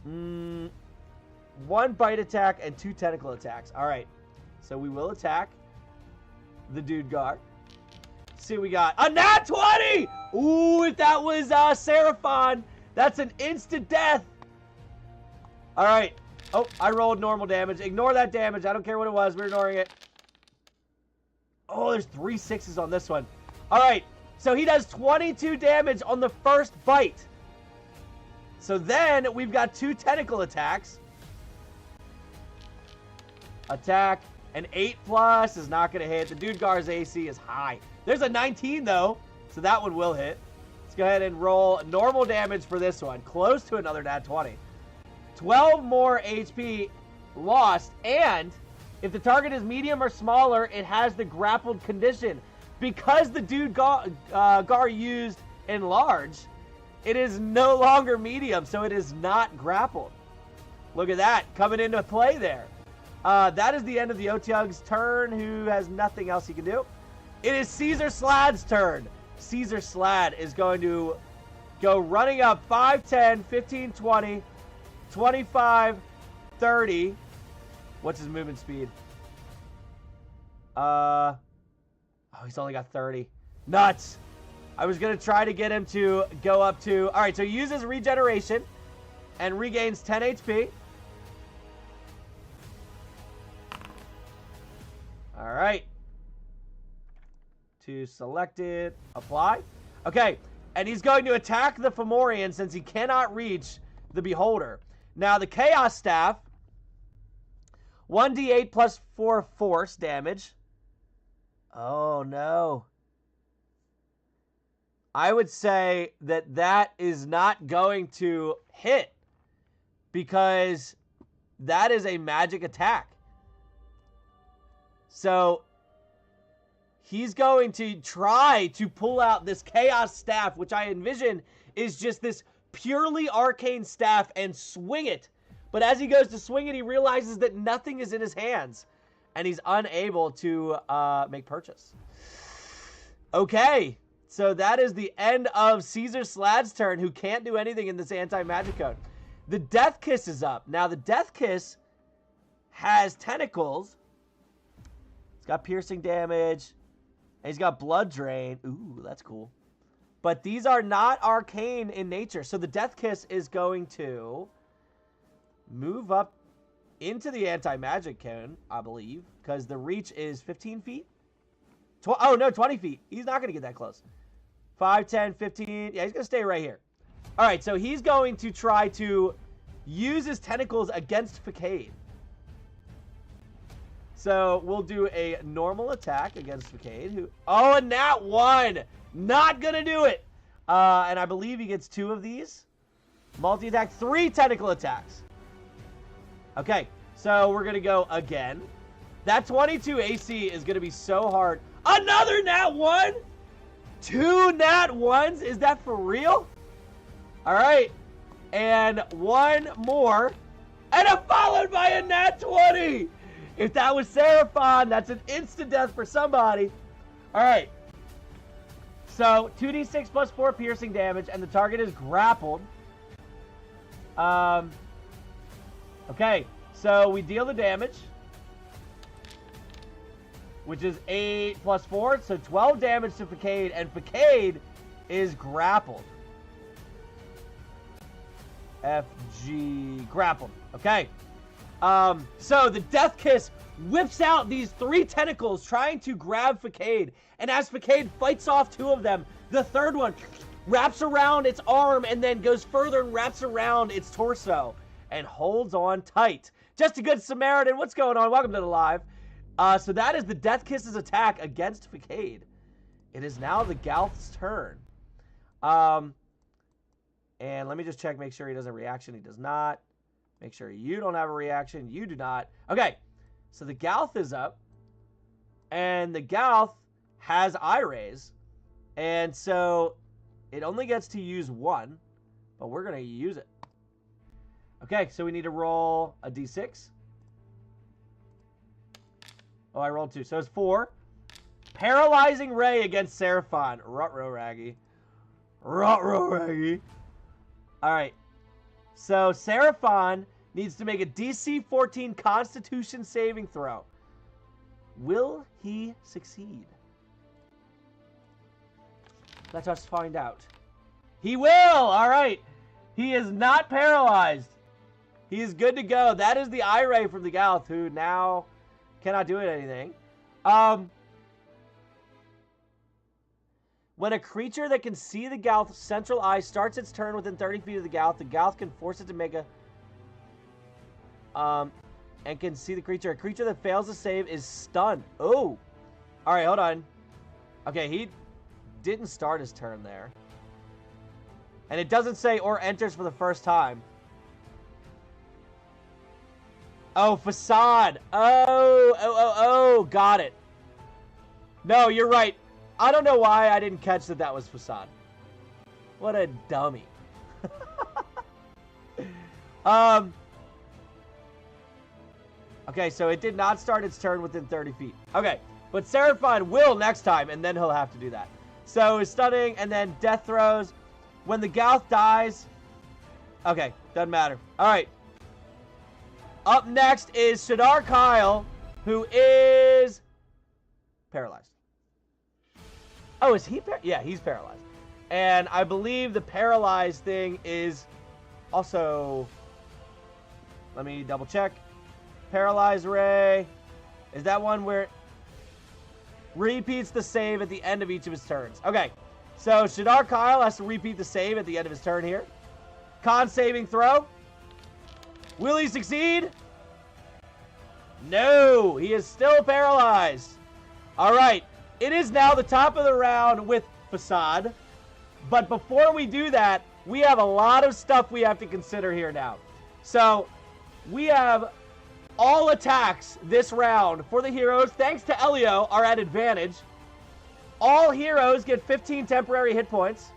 1 bite attack and 2 tentacle attacks. All right. So we will attack the dude Gar. See what we got. A nat 20! Ooh, if that was Seraphon, that's an instant death. All right. Oh, I rolled normal damage. Ignore that damage. I don't care what it was. We're ignoring it. Oh, there's 3 6s on this one. All right. So he does 22 damage on the first bite. So then we've got 2 tentacle attacks. Attack. An 8+ is not going to hit. The dude Gar's AC is high. There's a 19, though. So that one will hit. Let's go ahead and roll normal damage for this one. Close to another nat 20. 12 more HP lost. And if the target is medium or smaller, it has the grappled condition. Because the dude Gar used enlarge, it is no longer medium, so it is not grappled. Look at that, coming into play there. That is the end of the Otyug's turn, who has nothing else he can do. It is Caesar Slad's turn. Caesar Slad is going to go running up 5, 10, 15, 20, 25, 30. What's his movement speed? Oh, he's only got 30. Nuts. I was going to try to get him to go up to... All right, so he uses regeneration and regains 10 HP. All right. To select it. Apply. Okay, and he's going to attack the Fomorian since he cannot reach the Beholder. Now, the Chaos Staff, 1d8 plus 4 force damage. Oh, no. I would say that that is not going to hit because that is a magic attack. So he's going to try to pull out this Chaos Staff, which I envision is just this purely arcane staff, and swing it. But as he goes to swing it, he realizes that nothing is in his hands, and he's unable to make purchase. Okay. So that is the end of Caesar Slad's turn, who can't do anything in this anti-magic code. The Death Kiss is up. Now, the Death Kiss has tentacles. He's got piercing damage. And he's got blood drain. Ooh, that's cool. But these are not arcane in nature. So the Death Kiss is going to move up into the anti-magic cone, I believe. Because the reach is 15 feet. Oh, no, 20 feet. He's not going to get that close. 5, 10, 15. Yeah, he's going to stay right here. All right, so he's going to try to use his tentacles against Facade. So we'll do a normal attack against Facade. Oh, a nat 1. Not going to do it. And I believe he gets 2 of these. Multi-attack, 3 tentacle attacks. Okay, so we're going to go again. That 22 AC is going to be so hard. Another nat 1? 2 nat 1s? Is that for real? All right. And 1 more. And followed by a nat 20. If that was Seraphon, that's an instant death for somebody. All right. So 2d6 plus 4 piercing damage, and the target is grappled. Okay. So we deal the damage, which is 8 plus 4, so 12 damage to Facade, and Facade is grappled. FG grappled. Okay. So the Death Kiss whips out these 3 tentacles trying to grab Facade, and as Facade fights off 2 of them, the third one wraps around its arm and then goes further and wraps around its torso and holds on tight. Just a good Samaritan. What's going on? Welcome to the live. So that is the Death Kiss's attack against Facade. It is now the Gouth's turn. And let me just check, make sure he does a reaction. He does not. Make sure you don't have a reaction. You do not. Okay, so the Gouth is up. And the Gouth has eye raise. And so it only gets to use 1. But we're going to use it. Okay, so we need to roll a d6. Oh, I rolled 2. So it's 4. Paralyzing Ray against Seraphon. Ruh-roh, Raggy. Ruh-roh, Raggy. All right. So Seraphon needs to make a DC 14 Constitution saving throw. Will he succeed? Let us find out. He will! All right. He is not paralyzed. He is good to go. That is the eye ray from the Gouth, who now cannot do anything. When a creature that can see the Gouth's central eye starts its turn within 30 feet of the Gouth can force it to make a... and can see the creature. A creature that fails to save is stunned. Oh! Alright, hold on. Okay, he didn't start his turn there. And it doesn't say or enters for the first time. Oh, Facade. Oh, got it. No, you're right. I don't know why I didn't catch that was Facade. What a dummy. Okay, so it did not start its turn within 30 feet. Okay, but Seraphon will next time, and then he'll have to do that. So stunning, and then death throws. When the Gouth dies... Okay, doesn't matter. All right. Up next is Shadar Kyle, who is paralyzed. Oh, is he yeah, he's paralyzed. And I believe the paralyzed thing is also... Let me double check. Paralyzed Ray. Is that one where it repeats the save at the end of each of his turns? Okay. So Shadar Kyle has to repeat the save at the end of his turn here. Con saving throw. Will he succeed? No, he is still paralyzed. All right, it is now the top of the round with Facade. But before we do that, we have a lot of stuff we have to consider here now. So we have all attacks this round for the heroes, thanks to Elio, are at advantage. All heroes get 15 temporary hit points.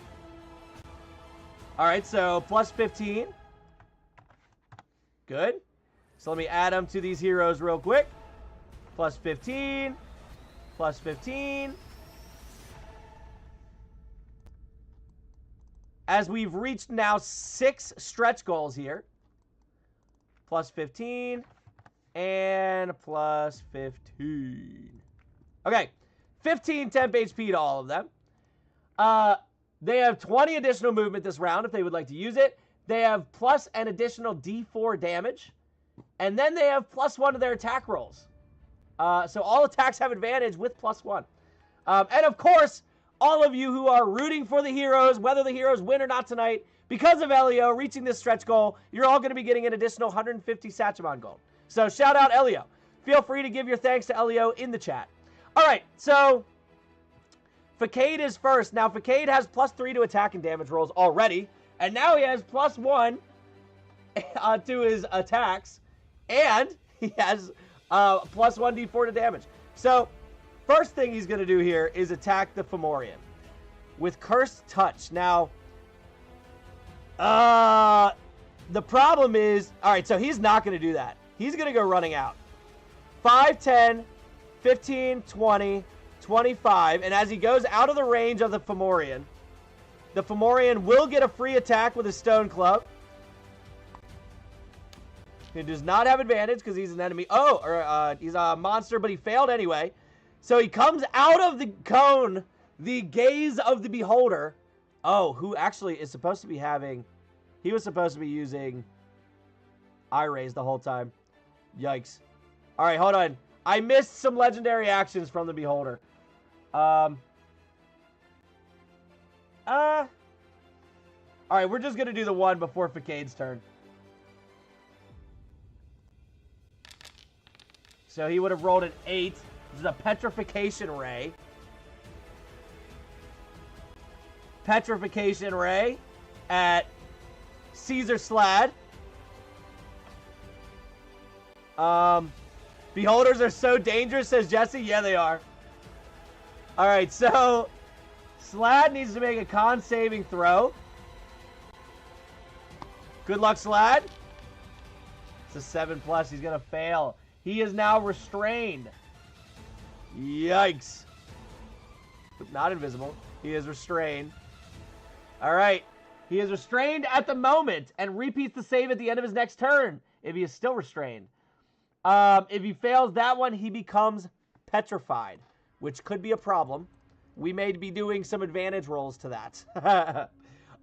All right, so plus 15. Good. So let me add them to these heroes real quick. Plus 15. Plus 15. As we've reached now 6 stretch goals here. Plus 15. And plus 15. Okay. 15 temp HP to all of them. They have 20 additional movement this round if they would like to use it. They have plus an additional D4 damage. And then they have +1 to their attack rolls. So all attacks have advantage with +1. And of course, all of you who are rooting for the heroes, whether the heroes win or not tonight, because of Elio reaching this stretch goal, you're all going to be getting an additional 150 Sachemon gold. So shout out Elio. Feel free to give your thanks to Elio in the chat. All right, so Facade is first. Now, Facade has +3 to attack and damage rolls already, and now he has +1 to his attacks, and he has +1 D4 to damage. So, first thing he's going to do here is attack the Fomorian with Cursed Touch. Now, the problem is, all right, so he's not going to do that. He's going to go running out. 5, 10, 15, 20, 25, and as he goes out of the range of the Fomorian will get a free attack with his Stone Club. He does not have advantage because he's an enemy. He's a monster, but he failed anyway. So he comes out of the cone, the gaze of the beholder. Oh, who actually is supposed to be having... He was supposed to be using eye raise the whole time. Yikes. All right, hold on. I missed some legendary actions from the beholder. All right, we're just going to do the one before Facade's turn. So he would have rolled an 8. This is a Petrification Ray. Petrification Ray at Caesar Slad. Beholders are so dangerous, says Jesse. Yeah, they are. All right, so Slad needs to make a con saving throw. Good luck, Slad. It's a 7+. He's going to fail. He is now restrained. Yikes. Not invisible. He is restrained. All right. He is restrained at the moment and repeats the save at the end of his next turn if he is still restrained. If he fails that one, he becomes petrified, which could be a problem. We may be doing some advantage rolls to that.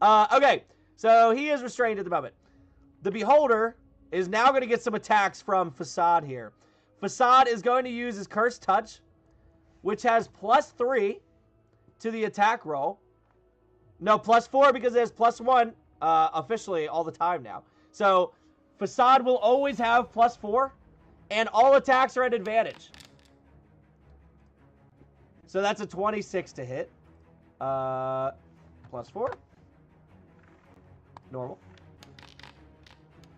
Okay, so he is restrained at the moment. The Beholder is now going to get some attacks from Facade here. Facade is going to use his Cursed Touch, which has +3 to the attack roll. No, +4 because it has +1 officially all the time now. So Facade will always have +4, and all attacks are at advantage. So that's a 26 to hit. +4. Normal.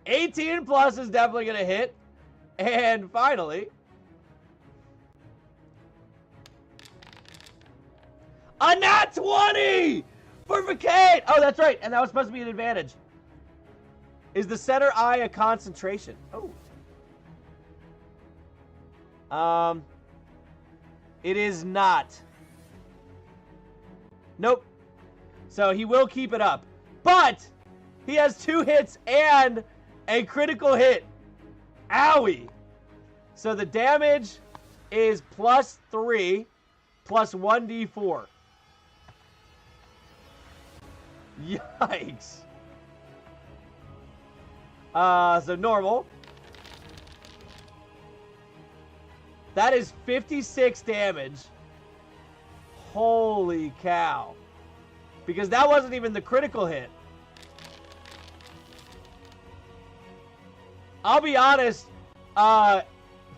18 plus is definitely going to hit. And finally, a nat 20 for Facade. Oh, that's right. And that was supposed to be an advantage. Is the center eye a concentration? Oh. It is not. Nope. So he will keep it up. But he has 2 hits and a critical hit. Owie. So the damage is +3 plus 1d4. Yikes. So normal. That is 56 damage. Holy cow. Because that wasn't even the critical hit. I'll be honest,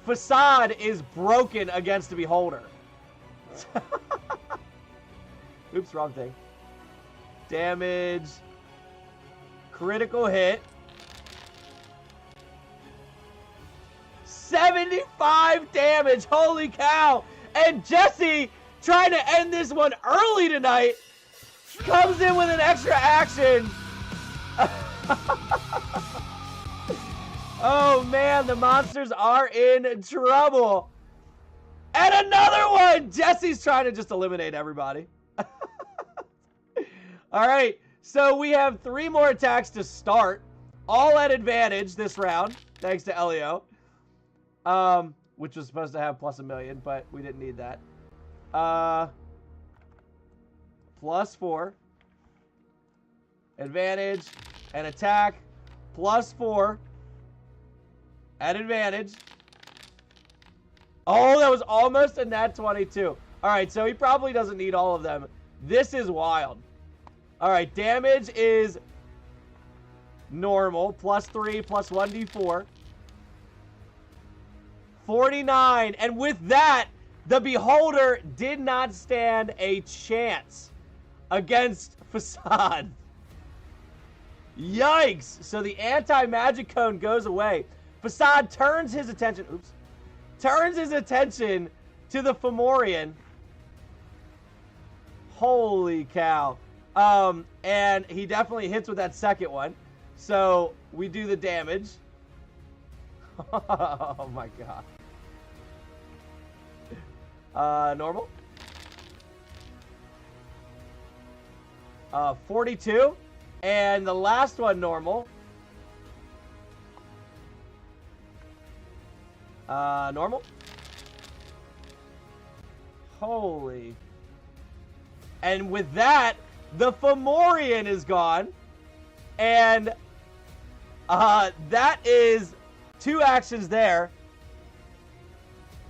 Facade is broken against the Beholder. Oops, wrong thing. Damage. Critical hit. 75 damage. Holy cow. And Jesse, trying to end this one early tonight, comes in with an extra action. Oh, man, the monsters are in trouble. And another one. Jesse's trying to just eliminate everybody. All right, so we have 3 more attacks to start, all at advantage this round, thanks to Elio. which was supposed to have plus 1,000,000, but we didn't need that. Plus 4. Advantage and attack. Plus 4. At advantage. Oh, that was almost a nat 22. All right, so he probably doesn't need all of them. This is wild. All right, damage is normal. Plus 3, plus 1d4. 49. And with that, the Beholder did not stand a chance against Facade. Yikes. So the anti-magic cone goes away. Facade turns his attention... Oops. Turns his attention to the Fomorian. Holy cow. And he definitely hits with that second one. So we do the damage. Oh my god. Normal. 42. And the last one normal. Normal. Holy. And with that, the Fomorian is gone. And that is 2 actions there.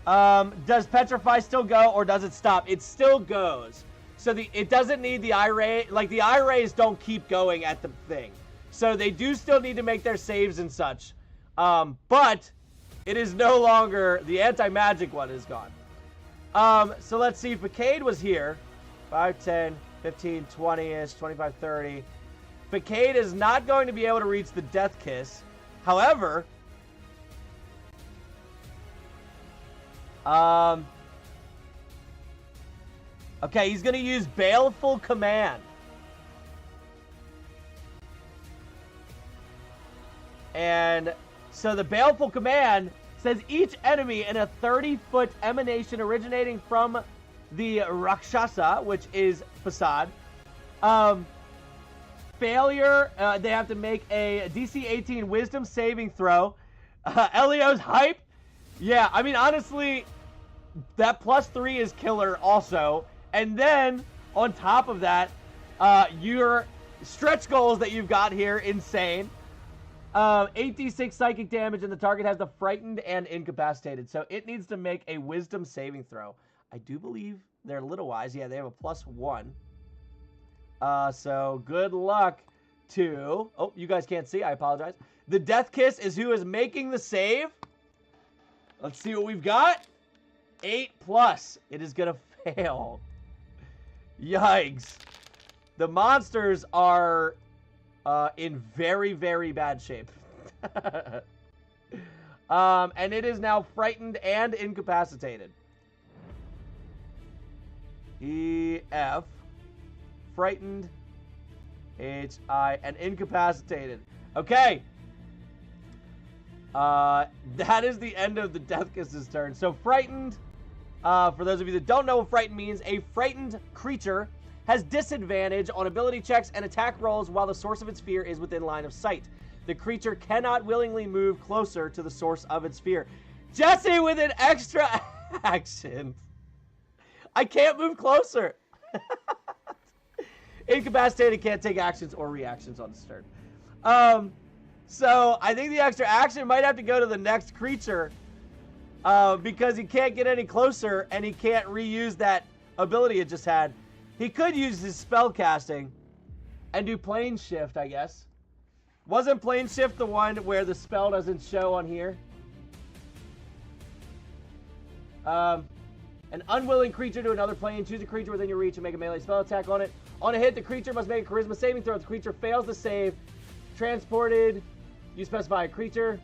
Does Petrify still go, or does it stop? It still goes. So it doesn't need the eye ray. Like, the eye rays don't keep going at the thing. So they do still need to make their saves and such. But it is no longer, the anti-magic one is gone. So let's see, if Facade was here, 5, 10, 15, 20-ish, 25, 30. Facade is not going to be able to reach the Death Kiss. However, okay, he's going to use Baleful Command. And so the Baleful Command says each enemy in a 30-foot emanation originating from the Rakshasa, which is Facade, failure, they have to make a DC 18 Wisdom saving throw. Elio's hype. Yeah, I mean, honestly, that plus 3 is killer also. And then, on top of that, your stretch goals that you've got here, insane. 8d6 psychic damage, and the target has the frightened and incapacitated. So it needs to make a wisdom saving throw. I do believe they're little wise. Yeah, they have a plus 1. So good luck to... Oh, you guys can't see. I apologize. The Death Kiss is who is making the save. Let's see what we've got. 8+. It is going to fail. Yikes. The monsters are in very, very bad shape. And it is now frightened and incapacitated. EF. Frightened. HI. And incapacitated. Okay. That is the end of the Death Kiss's turn. So frightened, for those of you that don't know what frightened means, a frightened creature has disadvantage on ability checks and attack rolls while the source of its fear is within line of sight. The creature cannot willingly move closer to the source of its fear. Jesse with an extra action. I can't move closer. Incapacitated, can't take actions or reactions on this turn. So I think the extra action might have to go to the next creature because he can't get any closer and he can't reuse that ability it just had. He could use his spell casting and do plane shift, I guess. Wasn't plane shift the one where the spell doesn't show on here? An unwilling creature to another plane. Choose a creature within your reach and make a melee spell attack on it. On a hit, the creature must make a charisma saving throw. If the creature fails the save, transported, you specify a creature.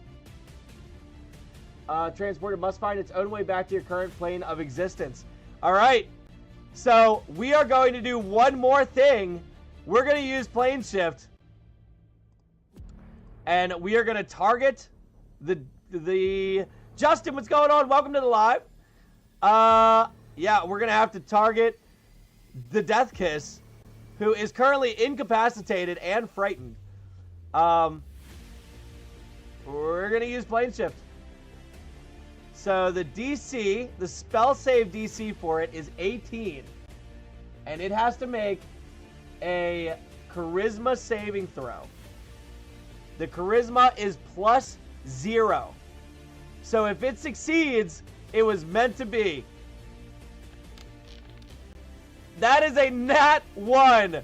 Transported must find its own way back to your current plane of existence. All right. So we are going to do one more thing. We're going to use plane shift. And we are going to target the Justin, what's going on? Welcome to the live. Yeah, we're going to have to target the Death Kiss, who is currently incapacitated and frightened. We're going to use plane shift. So the DC, the spell save DC for it is 18. And it has to make a charisma saving throw. The charisma is +0. So if it succeeds, it was meant to be. That is a nat 1.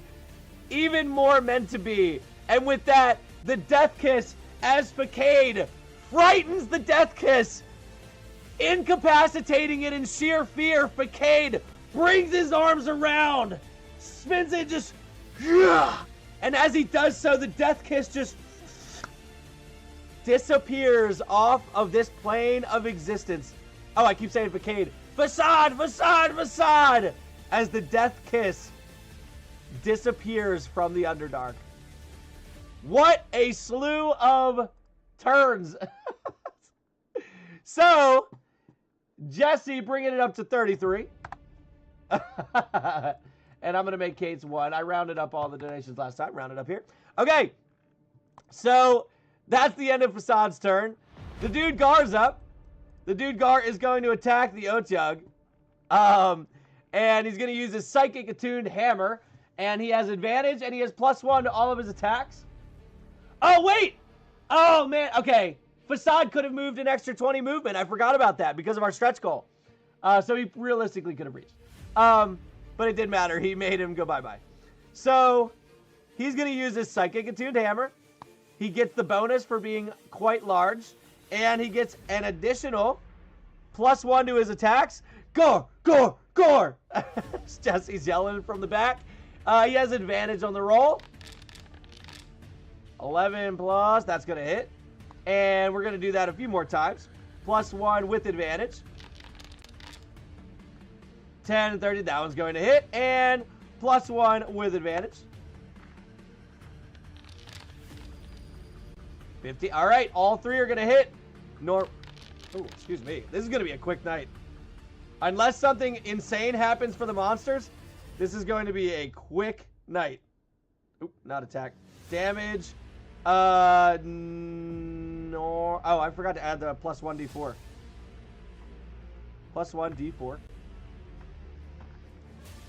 Even more meant to be. And with that, the Death Kiss, as Facade frightens the Death Kiss, incapacitating it in sheer fear, Facade brings his arms around, spins it just, and as he does so, the Death Kiss just disappears off of this plane of existence. Oh, I keep saying Facade. Facade, Facade, Facade! As the Death Kiss disappears from the Underdark. What a slew of turns. So, Jesse bringing it up to 33. And I'm going to make Kate's 1. I rounded up all the donations last time. Rounded up here. Okay. So, that's the end of Facade's turn. The Dude Gar's up. The Dude Gar is going to attack the Otyug. And he's going to use his Psychic Attuned Hammer. And he has advantage, and he has +1 to all of his attacks. Oh, wait! Oh, man. Okay. Facade could have moved an extra 20 movement. I forgot about that because of our stretch goal. So he realistically could have reached. But it didn't matter. He made him go bye-bye. So he's going to use his Psychic Attuned Hammer. He gets the bonus for being quite large. And he gets an additional +1 to his attacks. Gore! Gore! Gore! Jesse's yelling from the back. He has advantage on the roll. 11 plus. That's going to hit. And we're going to do that a few more times. +1 with advantage. 10 and 30. That one's going to hit. And +1 with advantage. 50. All right. All three are going to hit. Oh, excuse me. This is going to be a quick night. Unless something insane happens for the monsters, this is going to be a quick night. Oop, not attack. Damage. No. Oh, I forgot to add the +1 d4. +1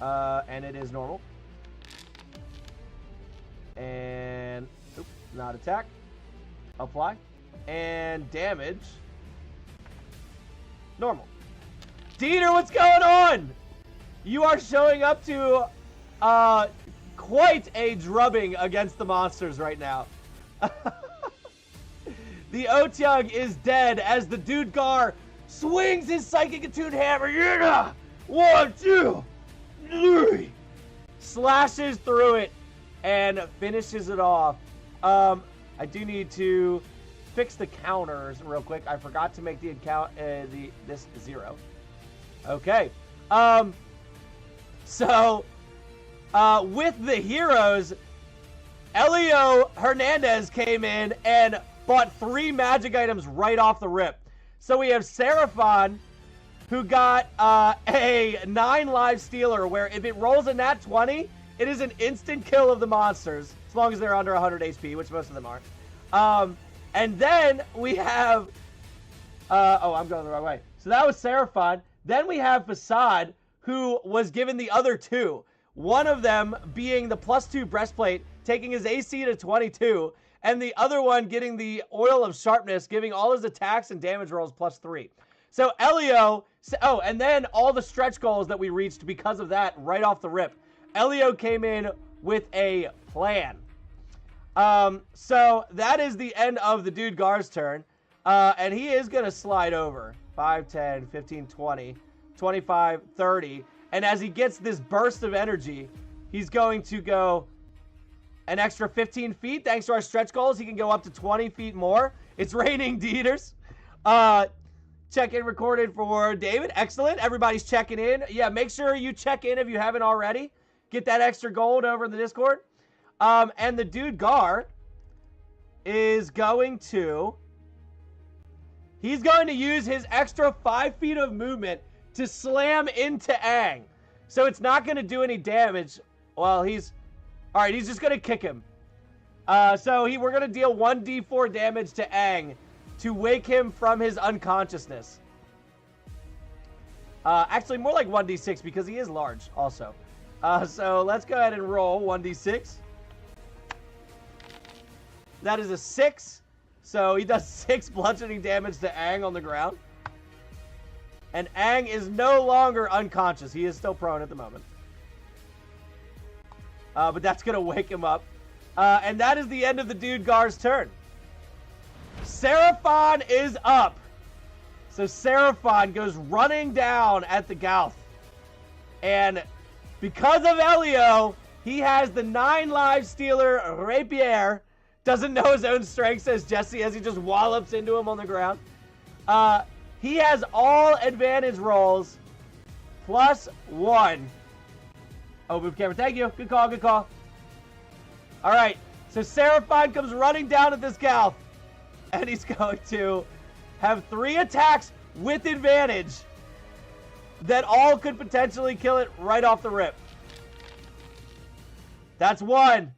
d4. And it is normal. And oop, not attack. Apply. And damage. Normal. Dieter, what's going on? You are showing up to quite a drubbing against the monsters right now. The Otyug is dead as the Dude Gar swings his Psychic Attuned Hammer. Yeah! 1, 2, 3. Slashes through it and finishes it off. I do need to fix the counters real quick. I forgot to make the account this 0. Okay. So with the heroes, Elio Hernandez came in and bought 3 magic items right off the rip. So we have Seraphon, who got a 9 live stealer, where if it rolls a nat 20, it is an instant kill of the monsters, as long as they're under 100 HP, which most of them are. And then we have... oh, I'm going the wrong way. So that was Seraphon. Then we have Facade, who was given the other 2. One of them being the +2 breastplate, taking his AC to 22, and the other one getting the Oil of Sharpness, giving all his attacks and damage rolls +3. So Elio, and then all the stretch goals that we reached because of that right off the rip. Elio came in with a plan. So that is the end of the Dude Gar's turn. And he is going to slide over. 5, 10, 15, 20, 25, 30. And as he gets this burst of energy, he's going to go an extra 15 feet. Thanks to our stretch goals, he can go up to 20 feet more. It's raining Dieters. Check-in recorded for David. Excellent. Everybody's checking in. Yeah, make sure you check in if you haven't already. Get that extra gold over in the Discord. And the Dude Gar is going to... He's going to use his extra 5 feet of movement to slam into Aang. So it's not going to do any damage. Well, he's... Alright, he's just going to kick him. So we're going to deal 1d4 damage to Aang to wake him from his unconsciousness. Actually, more like 1d6 because he is large also. So let's go ahead and roll 1d6. That is a 6. So he does 6 bludgeoning damage to Aang on the ground. And Aang is no longer unconscious. He is still prone at the moment. But that's going to wake him up. And that is the end of the Dude Gar's turn. Seraphon is up. So Seraphon goes running down at the Gauth. And because of Elio, he has the 9 live stealer Rapier. Doesn't know his own strength, says Jesse, as he just wallops into him on the ground. He has all advantage rolls +1. Oh, move camera. Thank you. Good call, good call. All right. So Seraphon comes running down at this Gauth. And he's going to have 3 attacks with advantage that all could potentially kill it right off the rip. That's 1.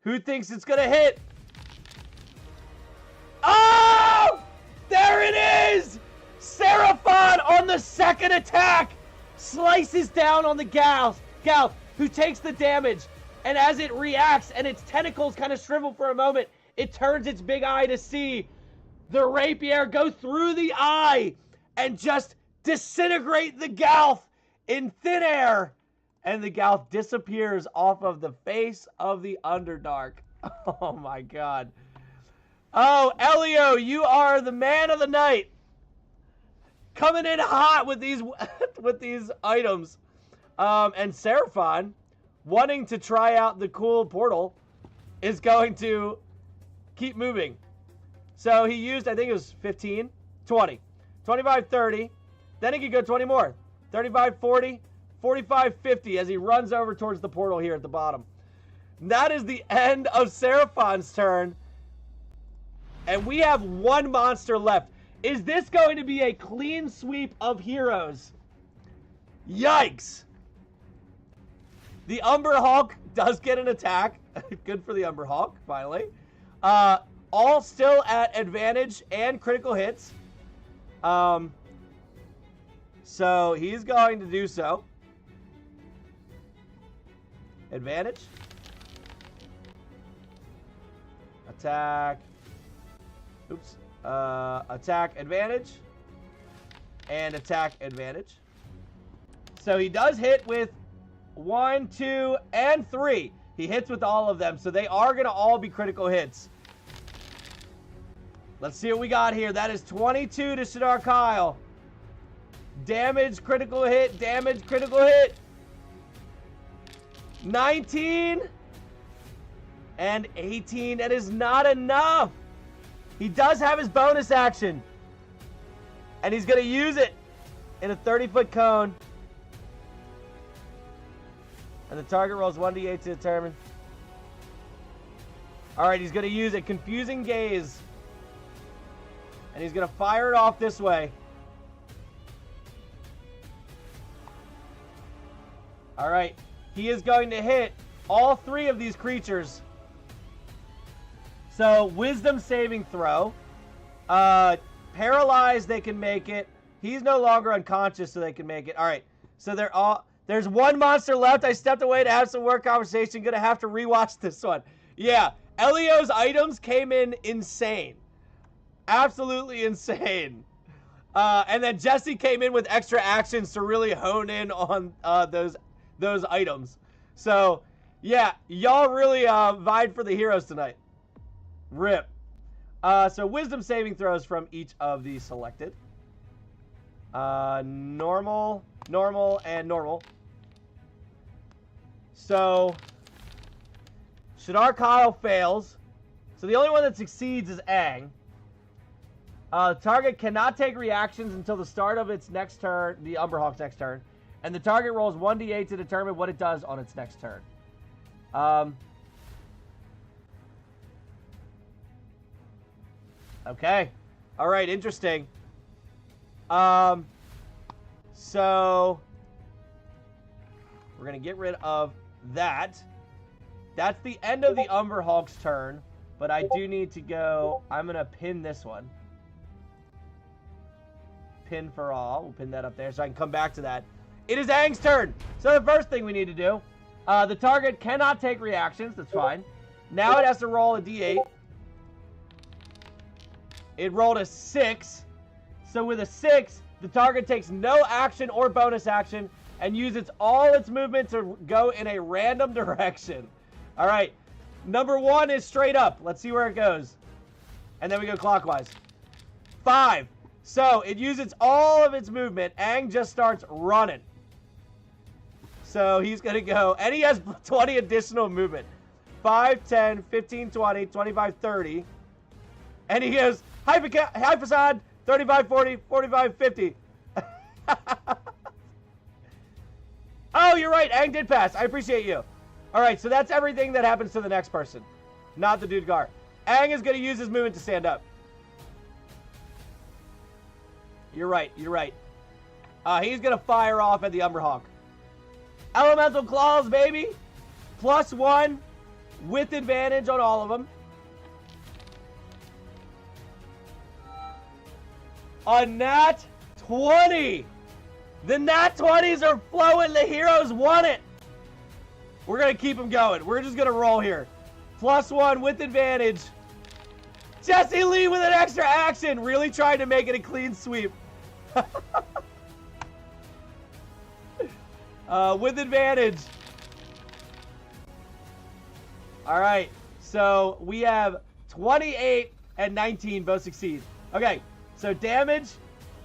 Who thinks it's going to hit? Oh! There it is! Seraphon on the second attack slices down on the Gauth, who takes the damage. And as it reacts and its tentacles kind of shrivel for a moment, it turns its big eye to see the rapier go through the eye and just disintegrate the Gauth in thin air. And the Gauth disappears off of the face of the Underdark. Oh my god. Oh, Elio, you are the man of the night. Coming in hot with these with these items. And Seraphon, wanting to try out the cool portal, is going to keep moving. So he used, I think it was 15, 20, 25, 30. Then he could go 20 more. 35, 40, 45, 50 as he runs over towards the portal here at the bottom. And that is the end of Seraphon's turn. And we have 1 monster left. Is this going to be a clean sweep of heroes? Yikes. The Umber Hulk does get an attack. Good for the Umber Hulk, finally. All still at advantage and critical hits. So he's going to do so. Advantage. Attack. Oops. Attack advantage. And attack advantage. So he does hit with 1, 2, and 3. He hits with all of them, so they are going to all be critical hits. Let's see what we got here. That is 22 to Shadar Kyle. Damage, critical hit, damage, critical hit. 19 and 18. That is not enough. He does have his bonus action. And he's going to use it in a 30-foot cone. And the target rolls 1d8 to determine. Alright, he's going to use a confusing gaze. And he's going to fire it off this way. Alright, he is going to hit all 3 of these creatures. So, wisdom saving throw. Paralyzed, they can make it. He's no longer unconscious, so they can make it. Alright, so there's 1 monster left. I stepped away to have some word conversation. Gonna have to rewatch this one. Yeah, Elio's items came in insane. Absolutely insane. And then Jesse came in with extra actions to really hone in on those items. So, yeah, y'all really vied for the heroes tonight. Rip. So, wisdom saving throws from each of the selected. Normal, normal, and normal. So, Shadar Kyle fails. So, the only one that succeeds is Aang. The target cannot take reactions until the start of its next turn, the Umberhawk's next turn. And the target rolls 1d8 to determine what it does on its next turn. Okay. Alright, interesting. So, we're going to get rid of that. That's the end of the Umberhawk's turn. But I do need to go, I'm going to pin this one. pin for all. We'll pin that up there so I can come back to that. It is Aang's turn. So the first thing we need to do, the target cannot take reactions. That's fine. Now it has to roll a d8. It rolled a 6. So with a 6, the target takes no action or bonus action and uses all its movement to go in a random direction. All right. Number 1 is straight up. Let's see where it goes. And then we go clockwise. 5. So it uses all of its movement. Aang just starts running. So he's going to go, and he has 20 additional movement. 5, 10, 15, 20, 25, 30. And he goes, hi facade, 35, 40, 45, 50. Oh, you're right. Aang did pass. I appreciate you. All right, so that's everything that happens to the next person. Not the dude Gar. Aang is going to use his movement to stand up. You're right. You're right. He's going to fire off at the Umberhawk. Elemental Claws, baby. +1 with advantage on all of them. A nat 20. The nat 20s are flowing. The heroes want it. We're going to keep them going. We're just going to roll here. +1 with advantage. Jesse Lee with an extra action. Really trying to make it a clean sweep. With advantage. All right. So we have 28 and 19 both succeed. Okay. So damage,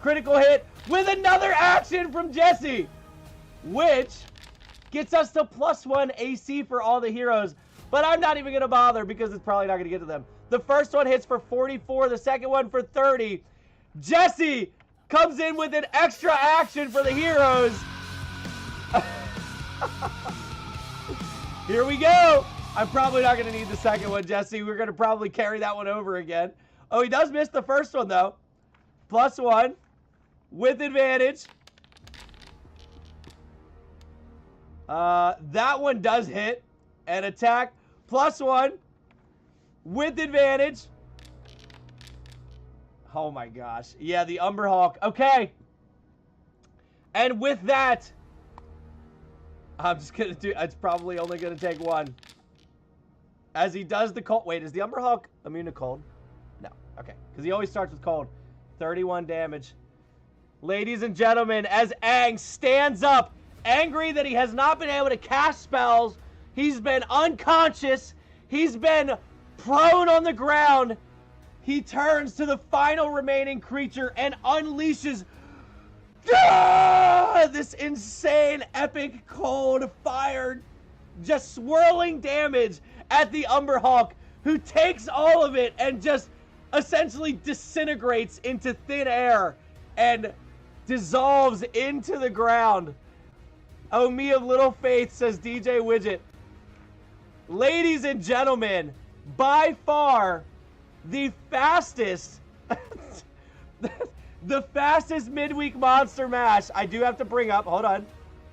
critical hit with another action from Jesse, which gets us to +1 AC for all the heroes. But I'm not even going to bother because it's probably not going to get to them. The first one hits for 44. The second one for 30. Jesse comes in with an extra action for the heroes. Here we go. I'm probably not going to need the second one, Jesse. We're going to probably carry that one over again. Oh, he does miss the first one, though. +1 with advantage. That one does hit and attack. +1 with advantage. Oh my gosh. Yeah, the Umberhawk. Okay. And with that, I'm just going to do, it's probably only going to take one. As he does the cold. Wait, is the Umberhawk immune to cold? No. Okay. Because he always starts with cold. 31 damage. Ladies and gentlemen, as Aang stands up, angry that he has not been able to cast spells, he's been unconscious, he's been prone on the ground, he turns to the final remaining creature and unleashes this insane, epic, cold fire, just swirling damage at the Umberhawk, who takes all of it and just essentially disintegrates into thin air and dissolves into the ground. Oh, me of little faith, says DJ Widget. Ladies and gentlemen, by far the fastest the fastest midweek Monster Mash. I do have to bring up, hold on,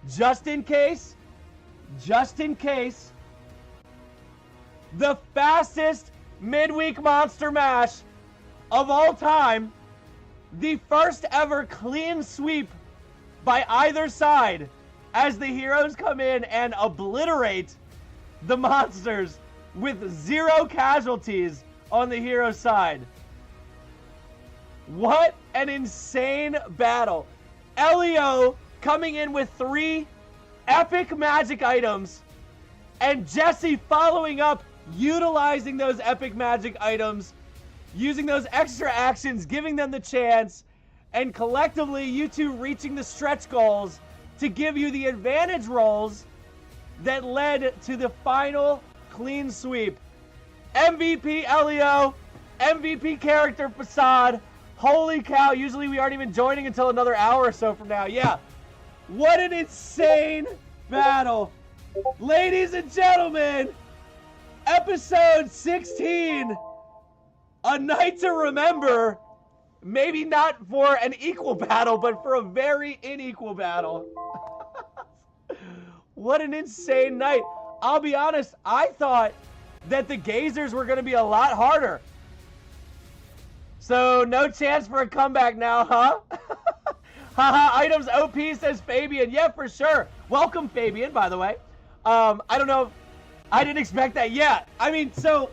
just in case, the fastest midweek Monster Mash of all time, the first ever clean sweep by either side as the heroes come in and obliterate the monsters with 0 casualties on the hero side. What an insane battle. Elio coming in with 3 epic magic items, and Jesse following up, utilizing those epic magic items, using those extra actions, giving them the chance, and collectively you two reaching the stretch goals to give you the advantage rolls that led to the final clean sweep. MVP Elio, MVP character Facade. Holy cow, usually we aren't even joining until another hour or so from now. Yeah, what an insane battle. Ladies and gentlemen, episode 16, a night to remember. Maybe not for an equal battle, but for a very unequal battle. What an insane night. I'll be honest, I thought that the Gazers were going to be a lot harder. So, no chance for a comeback now, huh? Haha, items OP, says Fabian. Yeah, for sure. Welcome, Fabian, by the way. I don't know. I didn't expect that. Yeah, I mean, so,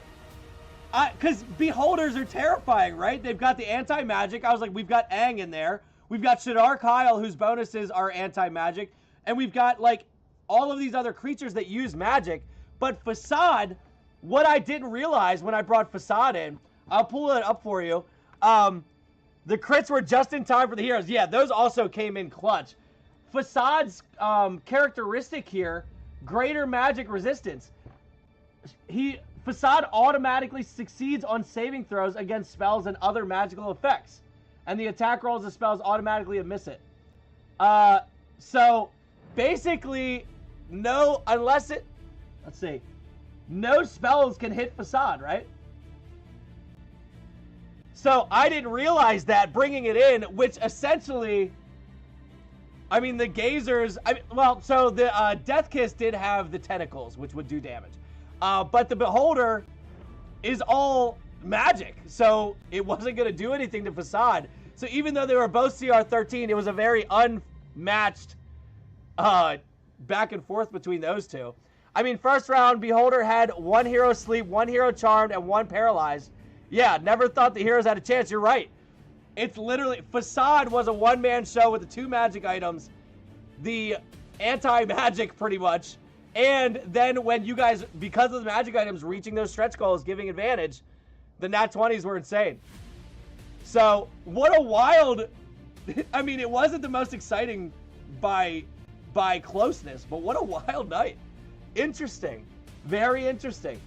because Beholders are terrifying, right? They've got the anti-magic. I was like, we've got Aang in there. We've got Shadar Kyle, whose bonuses are anti-magic. And we've got, like, all of these other creatures that use magic. But Facade, what I didn't realize when I brought Facade in, I'll pull it up for you. The crits were just in time for the heroes. Yeah, those also came in clutch. Facade's characteristic here, greater magic resistance. Facade automatically succeeds on saving throws against spells and other magical effects. And the attack rolls of spells automatically miss it. So, basically, let's see. No spells can hit Facade, right? So I didn't realize that bringing it in, which essentially, I mean, the gazers, so the Death Kiss did have the tentacles, which would do damage. But the Beholder is all magic, so it wasn't going to do anything to Facade. So even though they were both CR13, it was a very unmatched back and forth between those two. I mean, first round, Beholder had 1 hero sleep, 1 hero charmed, and 1 paralyzed. Yeah, never thought the heroes had a chance. You're right. It's literally, Facade was a one-man show with the 2 magic items, the anti-magic pretty much, and then when you guys, because of the magic items reaching those stretch goals, giving advantage, the nat 20s were insane. So, what a wild, I mean, it wasn't the most exciting by closeness, but what a wild night. Interesting. Very interesting.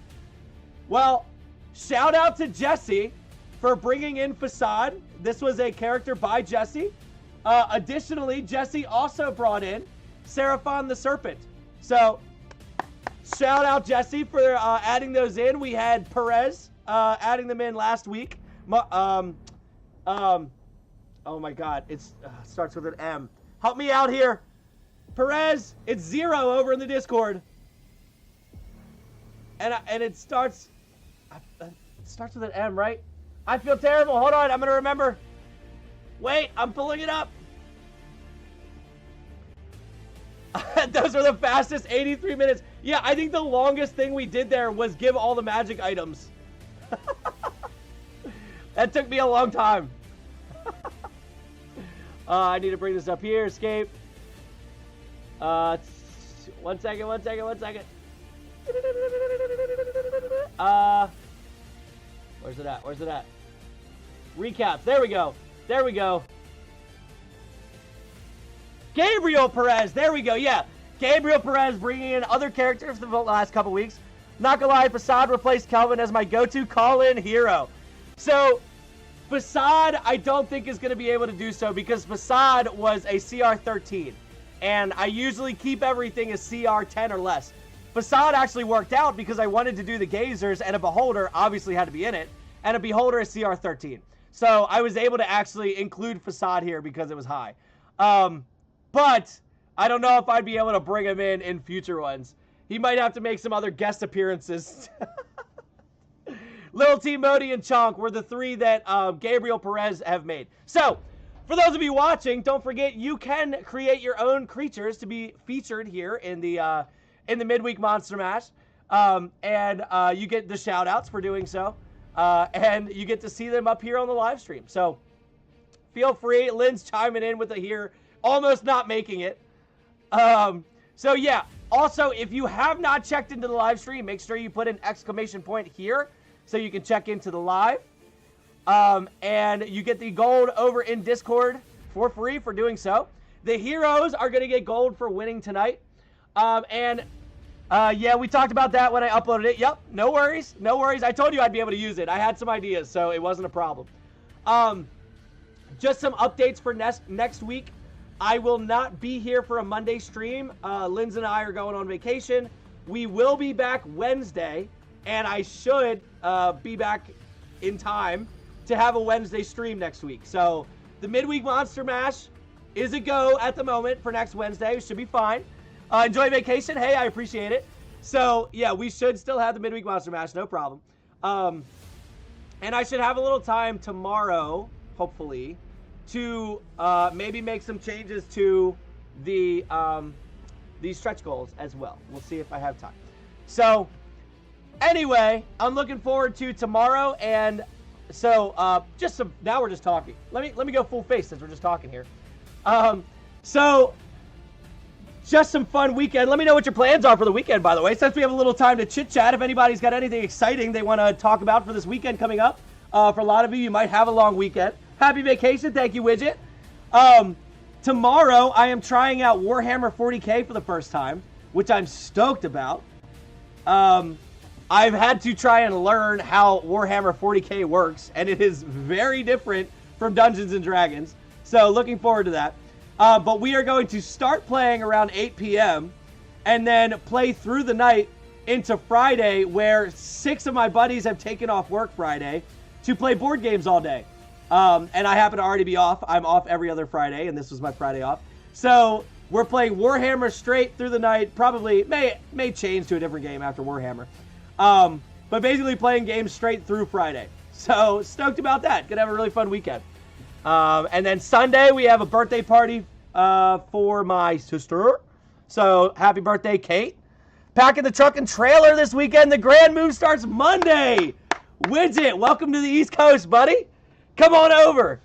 Well, shout out to Jesse for bringing in Facade. This was a character by Jesse. Additionally, Jesse also brought in Seraphon the Serpent. So, shout out Jesse for adding those in. We had Perez adding them in last week. Oh my God, it starts with an M. Help me out here, Perez. It's 0 over in the Discord, and it starts. It starts with an M, right? I feel terrible. Hold on, I'm gonna remember. Wait, I'm pulling it up. Those are the fastest 83 minutes. Yeah, I think the longest thing we did there was give all the magic items. That took me a long time. I need to bring this up here. Escape. 1 second. Where's it at? Recaps. There we go. Gabriel Perez. There we go. Yeah. Gabriel Perez bringing in other characters for the last couple weeks. Not gonna lie, Facade replaced Kelvin as my go-to call-in hero. So, Facade, I don't think is going to be able to do so because Facade was a CR13. And I usually keep everything as CR10 or less. Facade actually worked out because I wanted to do the Gazers, and a Beholder obviously had to be in it. And a Beholder is CR13. So I was able to actually include Facade here because it was high. But I don't know if I'd be able to bring him in future ones. He might have to make some other guest appearances. Little T, Modi, and Chonk were the 3 that Gabriel Perez have made. So, for those of you watching, don't forget you can create your own creatures to be featured here in the Midweek Monster Mash. And you get the shout-outs for doing so. And you get to see them up here on the live stream. So, feel free. Lynn's chiming in with it here, almost not making it. So, yeah. Also, if you have not checked into the live stream, make sure you put an exclamation point here, so you can check into the live. And you get the gold over in Discord for free for doing so. The heroes are going to get gold for winning tonight. Yeah, we talked about that when I uploaded it. Yep, no worries. No worries. I told you I'd be able to use it. I had some ideas, so it wasn't a problem. Just some updates for next week. I will not be here for a Monday stream. Linz and I are going on vacation. We will be back Wednesday. And I should be back in time to have a Wednesday stream next week. So the Midweek Monster Mash is a go at the moment for next Wednesday. It should be fine. Enjoy vacation. Hey, I appreciate it. So, yeah, we should still have the Midweek Monster Mash. No problem. And I should have a little time tomorrow, hopefully, to maybe make some changes to the these stretch goals as well. We'll see if I have time. So anyway, I'm looking forward to tomorrow, and so now we're just talking. Let me go full face since we're just talking here. So just some fun weekend. Let me know what your plans are for the weekend, by the way, since we have a little time to chit chat. If anybody's got anything exciting they want to talk about for this weekend coming up, for a lot of you might have a long weekend. Happy vacation. Thank you, Widget. Tomorrow I am trying out Warhammer 40K for the first time, which I'm stoked about. I've had to try and learn how Warhammer 40K works, and it is very different from Dungeons & Dragons. So looking forward to that. But we are going to start playing around 8 p.m. and then play through the night into Friday, where 6 of my buddies have taken off work Friday to play board games all day. And I happen to already be off. I'm off every other Friday, and this was my Friday off. So we're playing Warhammer straight through the night. Probably may change to a different game after Warhammer. But basically playing games straight through Friday. So stoked about that. Gonna have a really fun weekend. And then Sunday we have a birthday party for my sister. So happy birthday, Kate. Packing the truck and trailer this weekend. The grand move starts Monday. Widget, welcome to the East Coast, buddy. Come on over.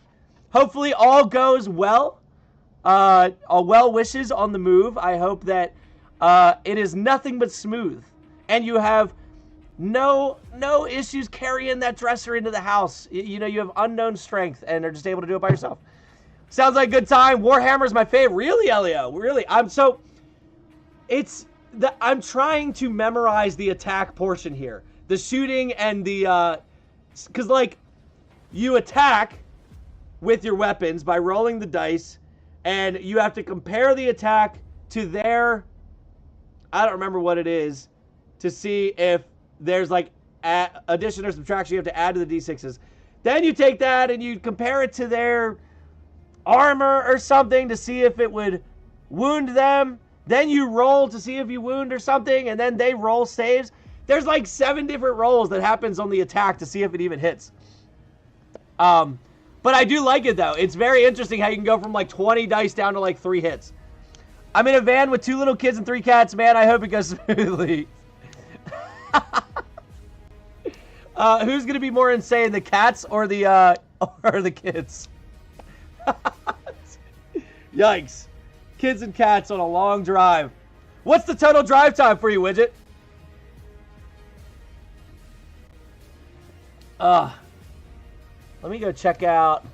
Hopefully all goes well. Well wishes on the move. I hope that it is nothing but smooth. And you have no issues carrying that dresser into the house. You know, you have unknown strength and are just able to do it by yourself. Sounds like a good time. Warhammer's my favorite. Really, Elio? Really? I'm trying to memorize the attack portion here. The shooting and the, because like, you attack with your weapons by rolling the dice, and you have to compare the attack to their, I don't remember what it is, to see if there's like addition or subtraction you have to add to the d6s. Then you take that and you compare it to their armor or something to see if it would wound them. Then you roll to see if you wound or something, and then they roll saves. There's like 7 different rolls that happens on the attack to see if it even hits. But I do like it though. It's very interesting how you can go from like 20 dice down to like 3 hits. I'm in a van with 2 little kids and 3 cats. Man, I hope it goes smoothly. Who's gonna be more insane, the cats or the kids? Yikes. Kids and cats on a long drive. What's the total drive time for you, Widget? Let me go check out.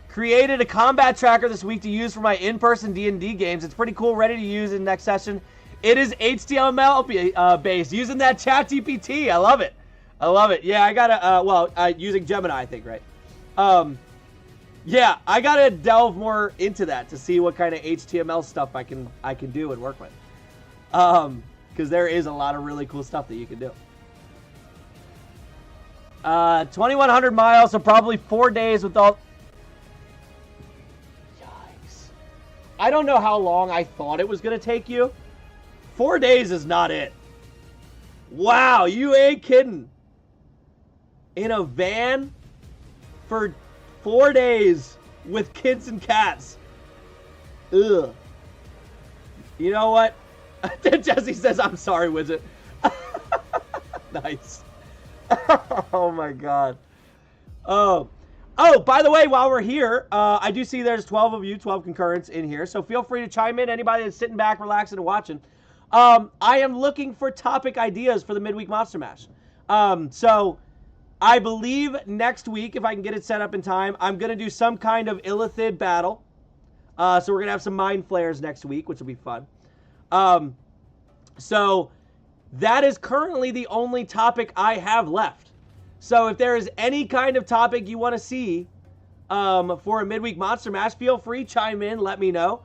Created a combat tracker this week to use for my in-person D&D games. It's pretty cool. Ready to use in next session. It is HTML based. Using that ChatGPT. I love it. I love it. Yeah, I gotta, using Gemini, I think, right? Yeah, I gotta delve more into that to see what kind of HTML stuff I can do and work with. Because there is a lot of really cool stuff that you can do. 2,100 miles, so probably 4 days with all... Yikes. I don't know how long I thought it was going to take you. 4 days is not it. Wow, you ain't kidding. In a van for 4 days with kids and cats. Ugh. You know what? Jesse says, I'm sorry, Wizard. Nice. Oh my god. Oh, by the way, while we're here, I do see there's 12 of you, 12 concurrents in here, so feel free to chime in, anybody that's sitting back, relaxing, and watching. I am looking for topic ideas for the Midweek Monster Mash. So I believe next week, if I can get it set up in time, I'm going to do some kind of Illithid battle. So we're going to have some Mind Flayers next week, which will be fun. So that is currently the only topic I have left. So if there is any kind of topic you want to see for a Midweek Monster Mash, feel free, chime in, let me know.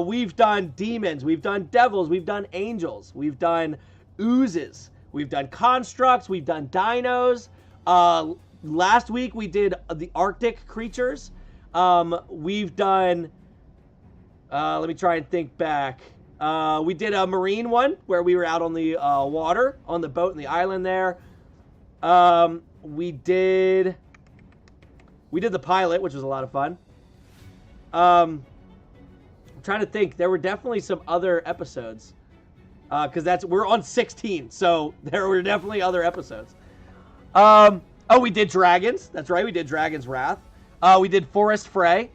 We've done demons, we've done devils, we've done angels, we've done oozes, we've done constructs, we've done dinos. Last week we did the Arctic creatures. We've done, let me try and think back. We did a marine one where we were out on the water, on the boat in the island there. We did We did the pilot, which was a lot of fun. I'm trying to think. There were definitely some other episodes. Because we're on 16, so there were definitely other episodes. Oh, we did Dragons. That's right, we did Dragon's Wrath. We did Forest Fray.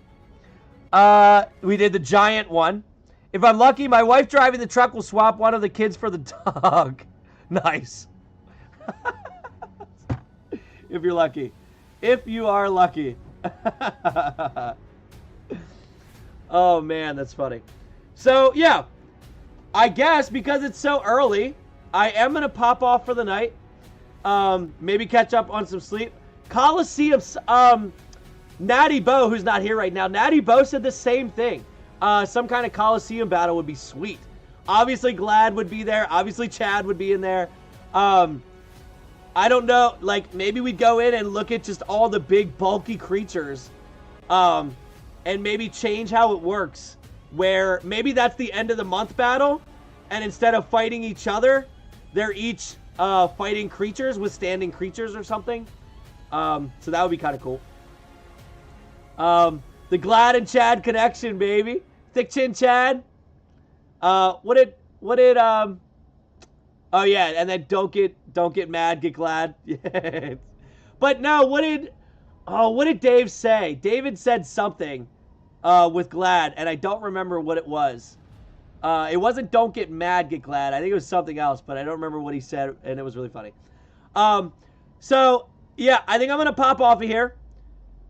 We did the giant one. If I'm lucky, my wife driving the truck will swap one of the kids for the dog. Nice. If you're lucky. If you are lucky. Oh, man, that's funny. So, yeah. I guess because it's so early, I am going to pop off for the night. Maybe catch up on some sleep. Coliseum, Natty Bo, who's not here right now. Natty Bo said the same thing. Some kind of Coliseum battle would be sweet. Obviously, Glad would be there. Obviously, Chad would be in there. I don't know. Like, maybe we'd go in and look at just all the big, bulky creatures. And maybe change how it works. Where maybe that's the end of the month battle, and instead of fighting each other, they're each fighting creatures, withstanding creatures or something. So that would be kind of cool. The Glad and Chad connection, baby. Thick Chin Chad. What did oh yeah, and then don't get mad, get glad. But no, what did Dave say? David said something with Glad, and I don't remember what it was. It wasn't don't get mad, get glad. I think it was something else, but I don't remember what he said, and it was really funny. So, yeah, I think I'm going to pop off of here.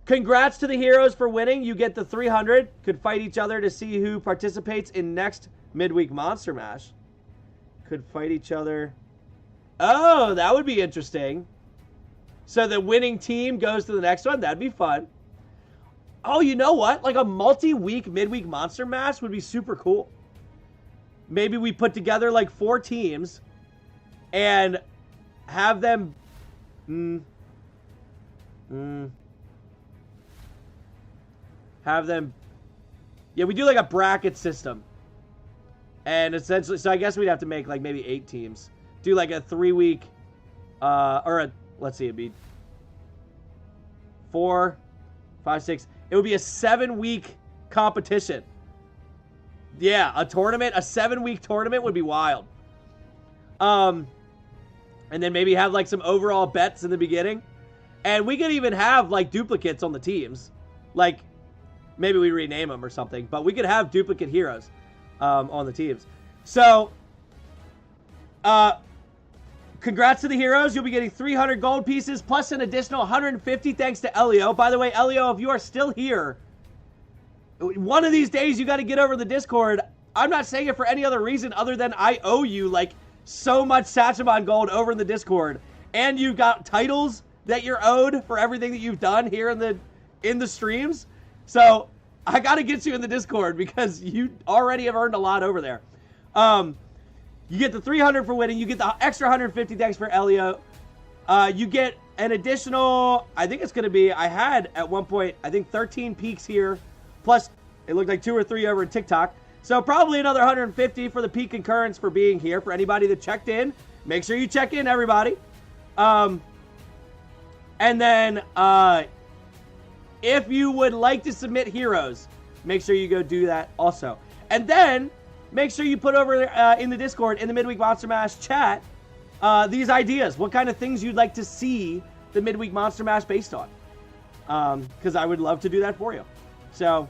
Congrats to the heroes for winning. You get the 300. Could fight each other to see who participates in next Midweek Monster Mash. Could fight each other. Oh, that would be interesting. So the winning team goes to the next one. That'd be fun. Oh, you know what? Like a multi-week Midweek Monster Mash would be super cool. Maybe we put together like 4 teams and have them... Have them... Yeah, we do like a bracket system. And essentially... So I guess we'd have to make like maybe 8 teams. Do like a 3-week... let's see, it'd be... 4, 5, 6... It would be a 7-week competition. Yeah, a tournament, a 7-week tournament would be wild. And then maybe have like some overall bets in the beginning. And we could even have like duplicates on the teams. Like, maybe we rename them or something. But we could have duplicate heroes on the teams. So, congrats to the heroes. You'll be getting 300 gold pieces plus an additional 150 thanks to Elio. By the way, Elio, if you are still here, one of these days you got to get over the Discord. I'm not saying it for any other reason other than I owe you like so much Sachemon gold over in the Discord. And you got titles that you're owed for everything that you've done here in the streams. So I got to get you in the Discord because you already have earned a lot over there. You get the 300 for winning. You get the extra 150 thanks for Elio. You get an additional, I think it's going to be, I had at one point, I think 13 peaks here. Plus, it looked like 2 or 3 over in TikTok. So probably another 150 for the peak concurrence for being here. For anybody that checked in, make sure you check in, everybody. And then, if you would like to submit heroes, make sure you go do that also. And then, make sure you put over in the Discord, in the Midweek Monster Mash chat, these ideas. What kind of things you'd like to see the Midweek Monster Mash based on. Because I would love to do that for you. So,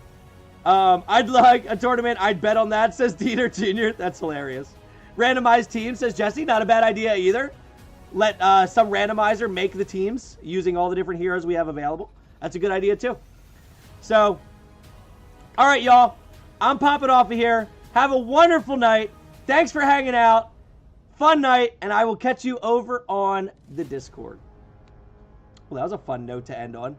I'd like a tournament. I'd bet on that, says Dieter Jr. That's hilarious. Randomized team, says Jesse. Not a bad idea either. Let some randomizer make the teams using all the different heroes we have available. That's a good idea too. So, all right, y'all. I'm popping off of here. Have a wonderful night. Thanks for hanging out. Fun night, and I will catch you over on the Discord. Well, that was a fun note to end on.